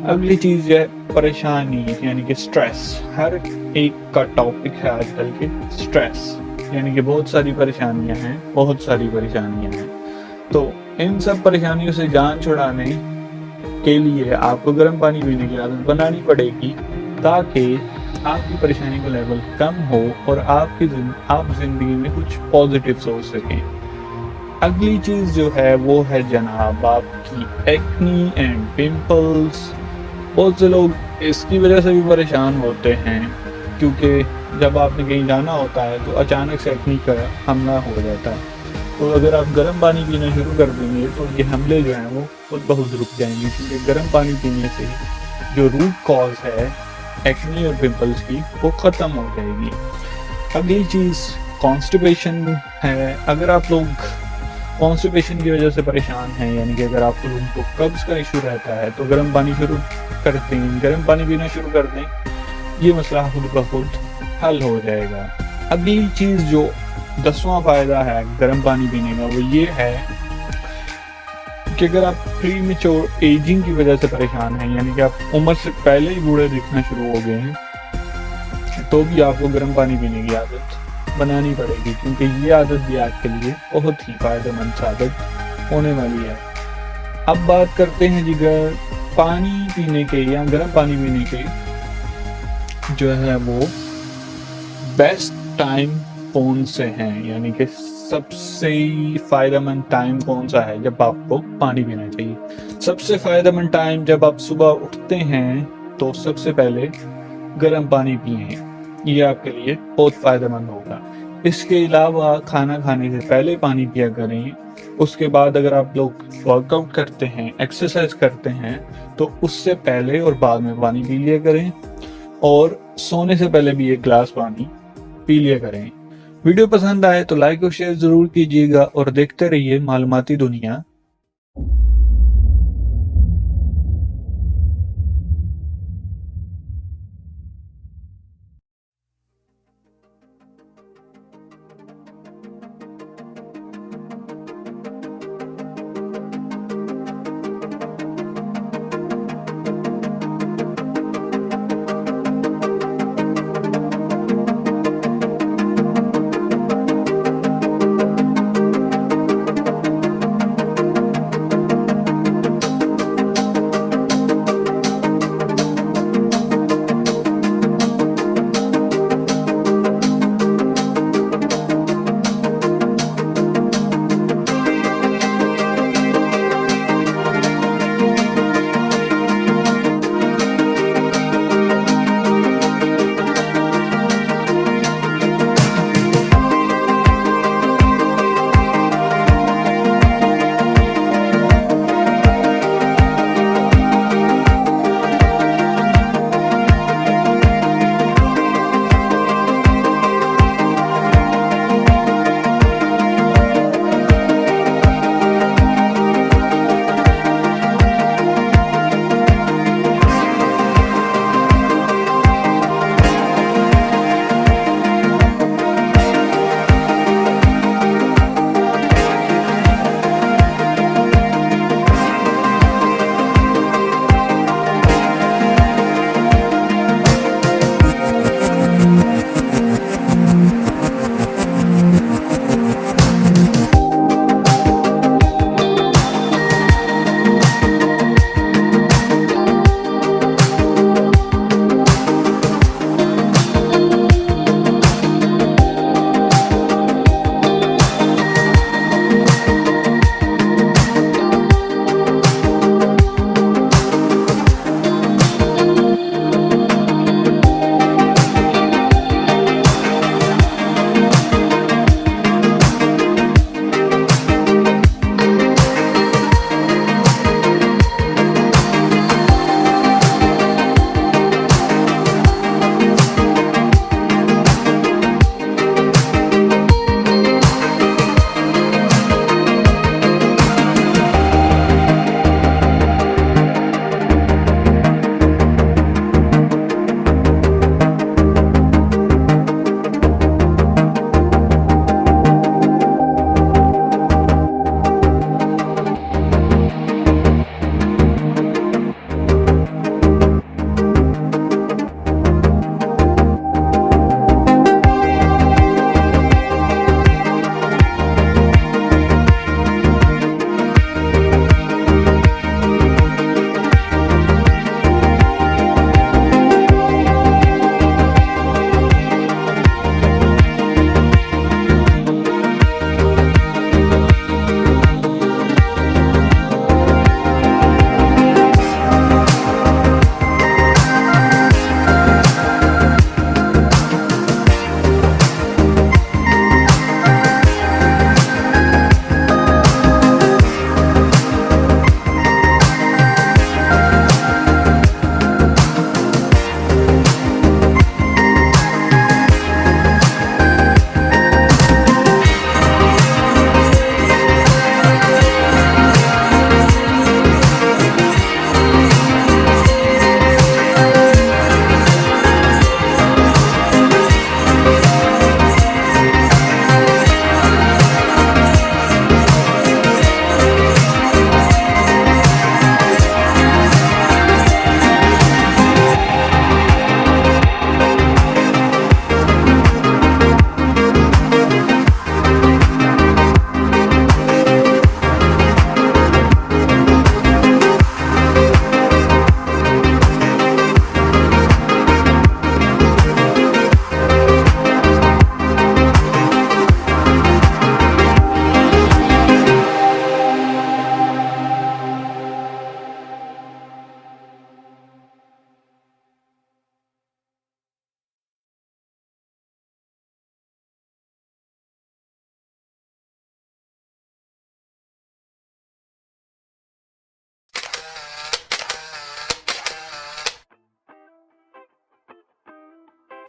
اگلی چیز ہے پریشانی، یعنی کہ سٹریس. ہر ایک کا ٹاپک ہے آج کل کے سٹریس، یعنی کہ بہت ساری پریشانیاں ہیں. تو ان سب پریشانیوں سے جان چھڑانے کے لیے آپ کو گرم پانی پینے کی عادت بنانی پڑے گی، تاکہ آپ کی پریشانی کا لیول کم ہو اور آپ زندگی میں کچھ پازیٹیو سوچ سکیں. اگلی چیز جو ہے وہ ہے جناب آپ کی ایکنی اینڈ پمپلز. بہت سے لوگ اس کی وجہ سے بھی پریشان ہوتے ہیں، کیونکہ جب آپ نے کہیں جانا ہوتا ہے تو اچانک سے ایکنی کا حملہ ہو جاتا ہے. تو اگر آپ گرم پانی پینا شروع کر دیں گے تو یہ حملے جو ہیں وہ خود بخود رک جائیں گے، کیونکہ گرم پانی پینے سے جو روٹ کاز ہے ایکنی اور پمپلز کی وہ ختم ہو جائے گی. اگلی چیز کانسٹیپیشن ہے. اگر آپ لوگ کانسٹیپیشن کی وجہ سے پریشان ہیں، یعنی کہ اگر آپ لوگوں کو قبض کا ایشو رہتا ہے، تو گرم پانی پینا شروع کر دیں، یہ مسئلہ خود بخود حل ہو جائے گا. اگلی چیز جو 10واں فائدہ ہے گرم پانی پینے کا وہ یہ ہے کہ اگر آپ پری میچور ایجنگ کی وجہ سے پریشان ہیں، یعنی کہ آپ عمر سے پہلے ہی بوڑھے دکھنا شروع ہو گئے ہیں، تو بھی آپ کو گرم پانی پینے کی عادت بنانی پڑے گی، کیونکہ یہ عادت بھی آپ کے لیے بہت ہی فائدہ مند ثابت ہونے والی ہے. اب بات کرتے ہیں جی پانی پینے کے یا گرم پانی پینے کے جو ہے وہ بیسٹ ٹائم کون سے ہیں، یعنی کہ سب سے فائدہ مند ٹائم کون سا ہے جب آپ کو پانی پینا چاہیے. سب سے فائدہ مند ٹائم جب آپ صبح اٹھتے ہیں تو سب سے پہلے گرم پانی پئیں، یہ آپ کے لیے بہت فائدہ مند ہوگا. اس کے علاوہ کھانا کھانے سے پہلے پانی پیا کریں. اس کے بعد اگر آپ لوگ ورک آؤٹ کرتے ہیں، ایکسرسائز کرتے ہیں، تو اس سے پہلے اور بعد میں پانی پی لیا کریں، اور سونے سے پہلے بھی ایک گلاس پانی پی لیا کریں. ویڈیو پسند آئے تو لائک اور شیئر ضرور کیجیے گا، اور دیکھتے رہیے معلوماتی دنیا.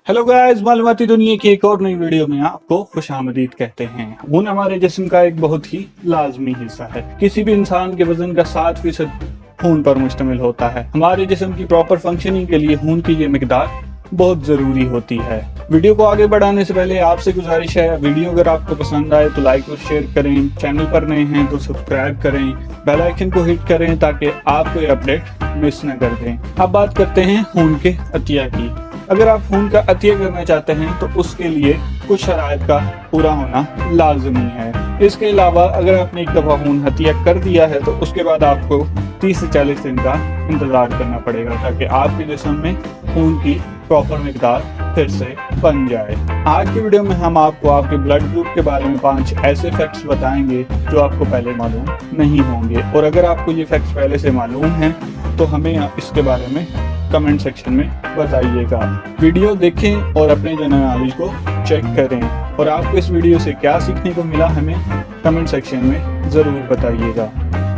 हेलो गाइस, मालूमाती दुनिया की एक और नई वीडियो में आपको खुशामदीद कहते हैं। खून हमारे जिस्म का एक बहुत ही लाजमी हिस्सा है। किसी भी इंसान के वजन का 7% खून पर मुश्तमिल होता है। हमारे जिस्म की प्रॉपर फंक्शनिंग के लिए खून की ये मिकदार बहुत जरूरी होती है। वीडियो को आगे बढ़ाने से पहले आपसे गुजारिश है, वीडियो अगर आपको पसंद आए तो लाइक और शेयर करें, चैनल पर नए हैं तो सब्सक्राइब करें, बेल आइकन को हिट करें ताकि आप कोई अपडेट मिस न कर दें। अब बात करते हैं खून के अतिया की। अगर आप खून का अतिया करना चाहते हैं तो उसके लिए कुछ शराइत का पूरा होना लाजमी है। इसके अलावा अगर आपने एक दफ़ा खून अतिया कर दिया है तो उसके बाद आपको 30 से 40 दिन का इंतज़ार करना पड़ेगा ताकि आपके जिस्म में खून की प्रॉपर मिकदार फिर से बन जाए। आज की वीडियो में हम आपको आपके ब्लड ग्रुप के बारे में 5 ऐसे फैक्ट्स बताएंगे जो आपको पहले मालूम नहीं होंगे, और अगर आपको ये फैक्ट्स पहले से मालूम हैं तो हमें इसके बारे में कमेंट सेक्शन में बताइएगा। वीडियो देखें और अपने जनरल नॉलेज को चेक करें, और आपको इस वीडियो से क्या सीखने को मिला हमें कमेंट सेक्शन में ज़रूर बताइएगा।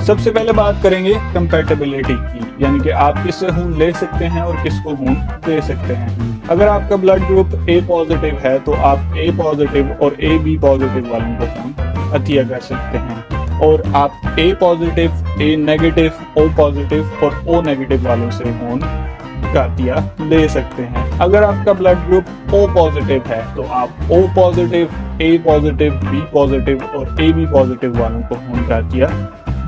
सबसे पहले बात करेंगे कंपैटिबिलिटी की, यानी कि आप किससे खून ले सकते हैं और किसको खून दे सकते हैं। अगर आपका ब्लड ग्रुप ए पॉजिटिव है तो आप ए पॉजिटिव और ए बी पॉजिटिव वालों को खून अतिया कर सकते हैं, और आप ए positive, A negative, O positive और ओ नेगेटिव वालों से खून का अतिया ले सकते हैं। अगर आपका ब्लड ग्रुप ओ पॉजिटिव है तो आप ओ पॉजिटिव, ए पॉजिटिव, बी पॉजिटिव और ए बी पॉजिटिव वालों को खून का अतिया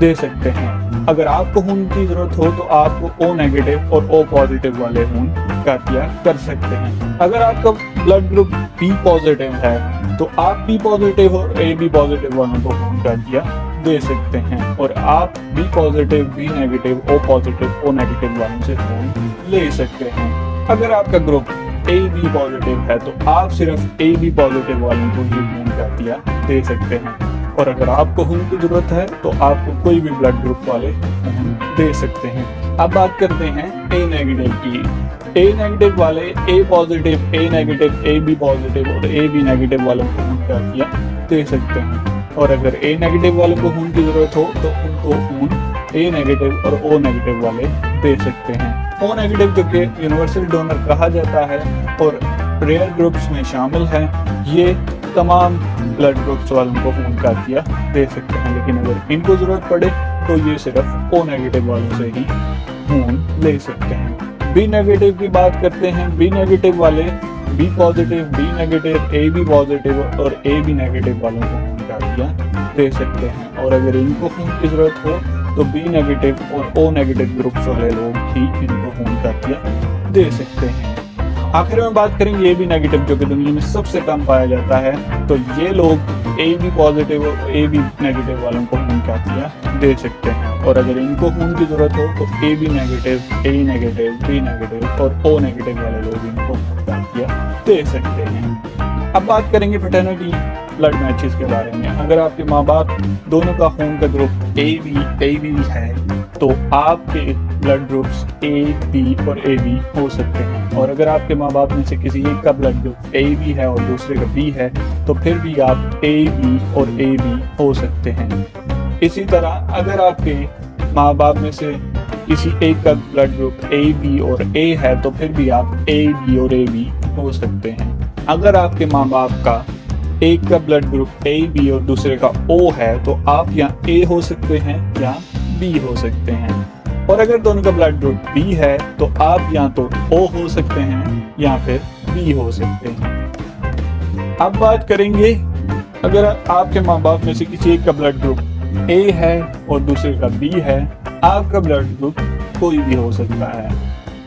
दे सकते हैं। अगर आपको खून की जरूरत हो तो आप ओ नेगेटिव और ओ पॉजिटिव वाले खून का अतिया कर सकते हैं। अगर आपका ब्लड ग्रुप बी पॉजिटिव है तो आप बी पॉजिटिव और ए बी पॉजिटिव वालों को खून का अतिया दे सकते हैं, और आप B positive, B negative, O positive, O negative वालों से खून ले सकते हैं। अगर आपका ग्रुप ए बी पॉजिटिव है तो आप सिर्फ ए बी पॉजिटिव वालों को ही खून का अतिया दे सकते हैं, और अगर आपको खून की जरूरत है तो आपको कोई भी ब्लड ग्रुप वाले खून दे सकते हैं। अब बात करते हैं ए नेगेटिव की। ए नेगेटिव वाले A positive, A negative, A B positive और ए बी नेगेटिव वालों को खून का अतिया दे सकते हैं, और अगर ए नेगेटिव वालों को खून की जरूरत हो तो उनको खून ए नेगेटिव और ओ नेगेटिव वाले दे सकते हैं। ओ नेगेटिव जो कि यूनिवर्सल डोनर कहा जाता है और रेयर ग्रुप्स में शामिल है, ये तमाम ब्लड ग्रुप्स वालों को खून का अतिया दे सकते हैं, लेकिन अगर इनको जरूरत पड़े तो ये सिर्फ ओ नेगेटिव वालों से ही खून ले सकते हैं। बी नेगेटिव की बात करते हैं। बी नेगेटिव वाले B positive, B negative, A B positive और ए बी नेगेटिव वालों को खून का अतिया दे सकते हैं, और अगर इनको खून की जरूरत हो तो बी नेगेटिव और ओ नेगेटिव ग्रुप्स वाले लोग ही इनको खून का अतिया दे सकते हैं। आखिर में बात करेंगे ए बी नेगेटिव, जो कि दुनिया में सबसे कम पाया जाता है, तो ये लोग ए बी पॉजिटिव और ए बी नेगेटिव वालों को खून का अतिया दे सकते हैं, और अगर इनको खून की जरूरत हो तो A B negative, A negative, B negative और ओ नेगेटिव वाले लोग इनको खून का अतिया दे सकते हैं। अब बात करेंगे फ्रेटर्निटी ब्लड मैचेस के बारे में। अगर आपके माँ बाप दोनों का खून का ग्रुप ए बी है तो आपके ब्लड ग्रुप्स ए बी और ए बी हो सकते हैं, और अगर आपके माँ बाप में से किसी एक का ब्लड ग्रुप ए बी है और दूसरे का बी है तो फिर भी आप ए बी और ए बी हो सकते हैं। इसी तरह अगर आपके माँ बाप में से किसी एक का ब्लड ग्रुप ए बी और ए है तो फिर भी आप ए बी और ए बी हो सकते हैं। अगर आपके माँ बाप का एक का ब्लड ग्रुप ए बी और दूसरे का ओ है तो आप या ए हो सकते हैं या बी हो सकते हैं, और अगर दोनों का ब्लड ग्रुप बी है तो आप या तो ओ हो सकते हैं या फिर बी हो सकते हैं। अब बात करेंगे अगर आपके माँ बाप में से किसी एक का ब्लड ग्रुप ए है और दूसरे का बी है, आपका ब्लड ग्रुप कोई भी हो सकता है।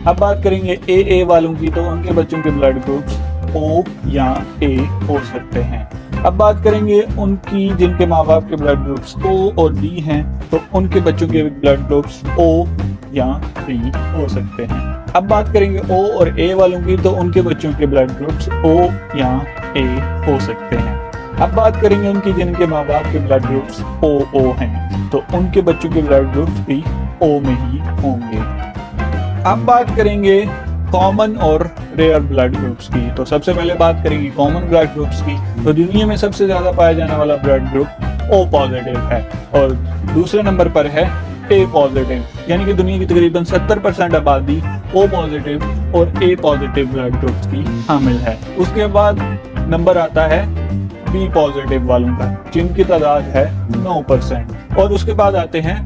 अब बात करेंगे ए वालों की, तो उनके बच्चों के ब्लड ग्रुप्स ओ या ए हो सकते हैं। अब बात करेंगे उनकी जिनके माँ बाप के ब्लड ग्रुप्स ओ और बी हैं, तो उनके बच्चों के ब्लड ग्रुप्स ओ या बी हो सकते हैं। अब बात करेंगे ओ और ए वालों की, तो उनके बच्चों के ब्लड ग्रुप्स ओ या ए हो सकते हैं। अब बात करेंगे उनकी जिनके माँ बाप के ब्लड ग्रुप्स ओ हैं, तो उनके बच्चों के ब्लड ग्रुप्स भी ओ में ही होंगे। अब बात करेंगे कॉमन और रेयर ब्लड ग्रुप्स की, तो सबसे पहले बात करेंगे कॉमन ब्लड ग्रुप्स की। तो दुनिया में सबसे ज्यादा पाया जाने वाला ब्लड ग्रुप ओ पॉजिटिव है, और दूसरे नंबर पर है ए पॉजिटिव, यानी कि दुनिया की तकरीबन 70% आबादी ओ पॉजिटिव और ए पॉजिटिव ब्लड ग्रुप्स की हामिल है। उसके बाद नंबर आता है बी पॉजिटिव वालों का, जिनकी तादाद है 9%, और उसके बाद आते हैं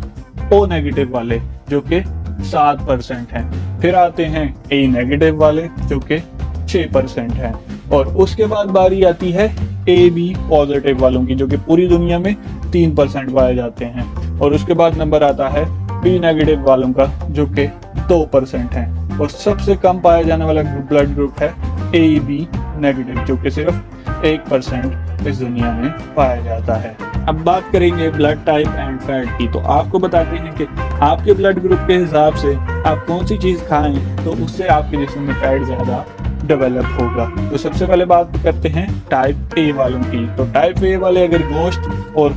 ओ नेगेटिव वाले जो कि 7% हैं। फिर आते हैं ए नेगेटिव वाले जो कि 6% हैं, और उसके बाद बारी आती है ए बी पॉजिटिव वालों की जो कि पूरी दुनिया में 3% पाए जाते हैं, और उसके बाद नंबर आता है बी नेगेटिव वालों का जो कि 2% है, और सबसे कम पाया जाने वाला ब्लड ग्रुप है ए बी नेगेटिव जो कि सिर्फ 1% इस दुनिया में पाया जाता है। अब बात करेंगे ब्लड टाइप एंड फैट की, तो आपको बताते हैं कि आपके ब्लड ग्रुप के हिसाब से आप कौन सी चीज़ खाएं तो उससे आपके जिस्म में फैट ज़्यादा डेवलप होगा। तो सबसे पहले बात करते हैं टाइप ए वालों की। तो टाइप ए वाले अगर गोश्त और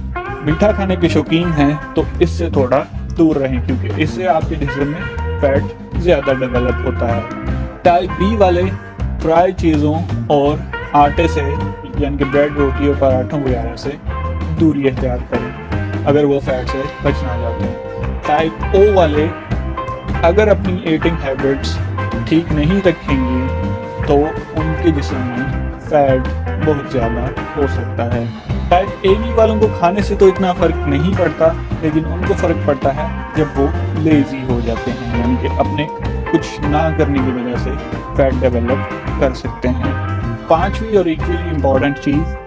मीठा खाने के शौकीन हैं तो इससे थोड़ा दूर रहें, क्योंकि इससे आपके जिस्म में फैट ज़्यादा डेवलप होता है। टाइप बी वाले फ्राई चीज़ों और आटे से, यानी कि ब्रेड, रोटी और पराठों वगैरह से दूरी इख्तियार करें अगर वो फैट से बचना चाहते हैं। टाइप ओ वाले अगर अपनी ईटिंग हैबिट्स ठीक नहीं रखेंगे तो उनके जिस्म में फैट बहुत ज़्यादा हो सकता है। टाइप ए बी वालों को खाने से तो इतना फ़र्क नहीं पड़ता, लेकिन उनको फ़र्क पड़ता है जब वो लेज़ी हो जाते हैं, यानी कि अपने कुछ ना करने की वजह से फैट डेवलप कर सकते हैं। पांचवी और equally important cheese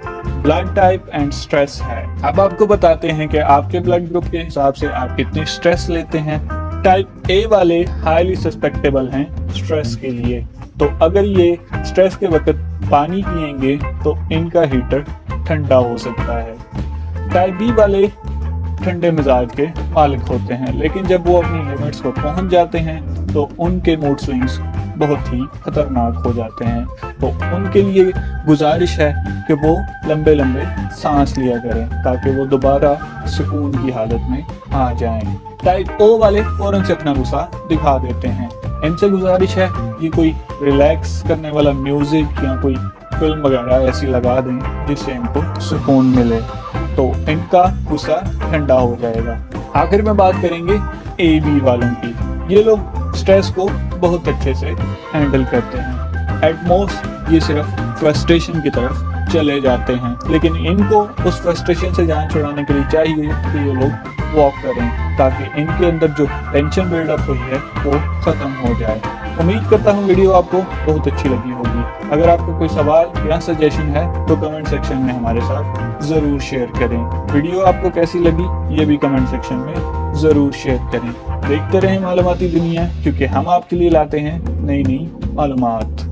blood type and stress है। अब आपको बताते हैं कि आपके ब्लड ग्रुप के हिसाब से आप कितनी स्ट्रेस लेते हैं। टाइप ए वाले हाईली सस्पेक्टेबल हैं स्ट्रेस के लिए, तो अगर ये स्ट्रेस के वक्त पानी पिएंगे तो इनका हीटर ठंडा हो सकता है। टाइप बी वाले ठंडे मिजाज के मालिक होते हैं, लेकिन जब वो अपनी लिमिट्स को पहुंच जाते हैं तो उनके मूड स्विंग्स बहुत ही खतरनाक हो जाते हैं। तो उनके लिए गुजारिश है कि वो लंबे लंबे सांस लिया करें ताकि वो दोबारा सुकून की हालत में आ जाएं। टाइप ओ वाले फौरन से अपना गुस्सा दिखा देते हैं। इनसे गुजारिश है ये कोई रिलैक्स करने वाला म्यूजिक या कोई फिल्म वगैरह ऐसी लगा दें जिससे इनको सुकून मिले, तो इनका गुस्सा ठंडा हो जाएगा। आखिर में बात करेंगे ए बी वालों की। ये लोग स्ट्रेस को बहुत अच्छे से हैंडल करते हैं। एट मोस्ट ये सिर्फ फ्रस्ट्रेशन की तरफ चले जाते हैं, लेकिन इनको उस फ्रस्ट्रेशन से जान छुड़ाने के लिए चाहिए कि ये लोग वॉक करें ताकि इनके अंदर जो टेंशन बिल्डअप हुई है वो ख़त्म हो जाए। उम्मीद करता हूँ वीडियो आपको बहुत अच्छी लगी होगी। अगर आपका कोई सवाल या सजेशन है तो कमेंट सेक्शन में हमारे साथ ज़रूर शेयर करें। वीडियो आपको कैसी लगी ये भी कमेंट सेक्शन में ज़रूर शेयर करें। देखते रहें मालूमाती दुनिया, क्योंकि हम आपके लिए लाते हैं नई नई मालूमात।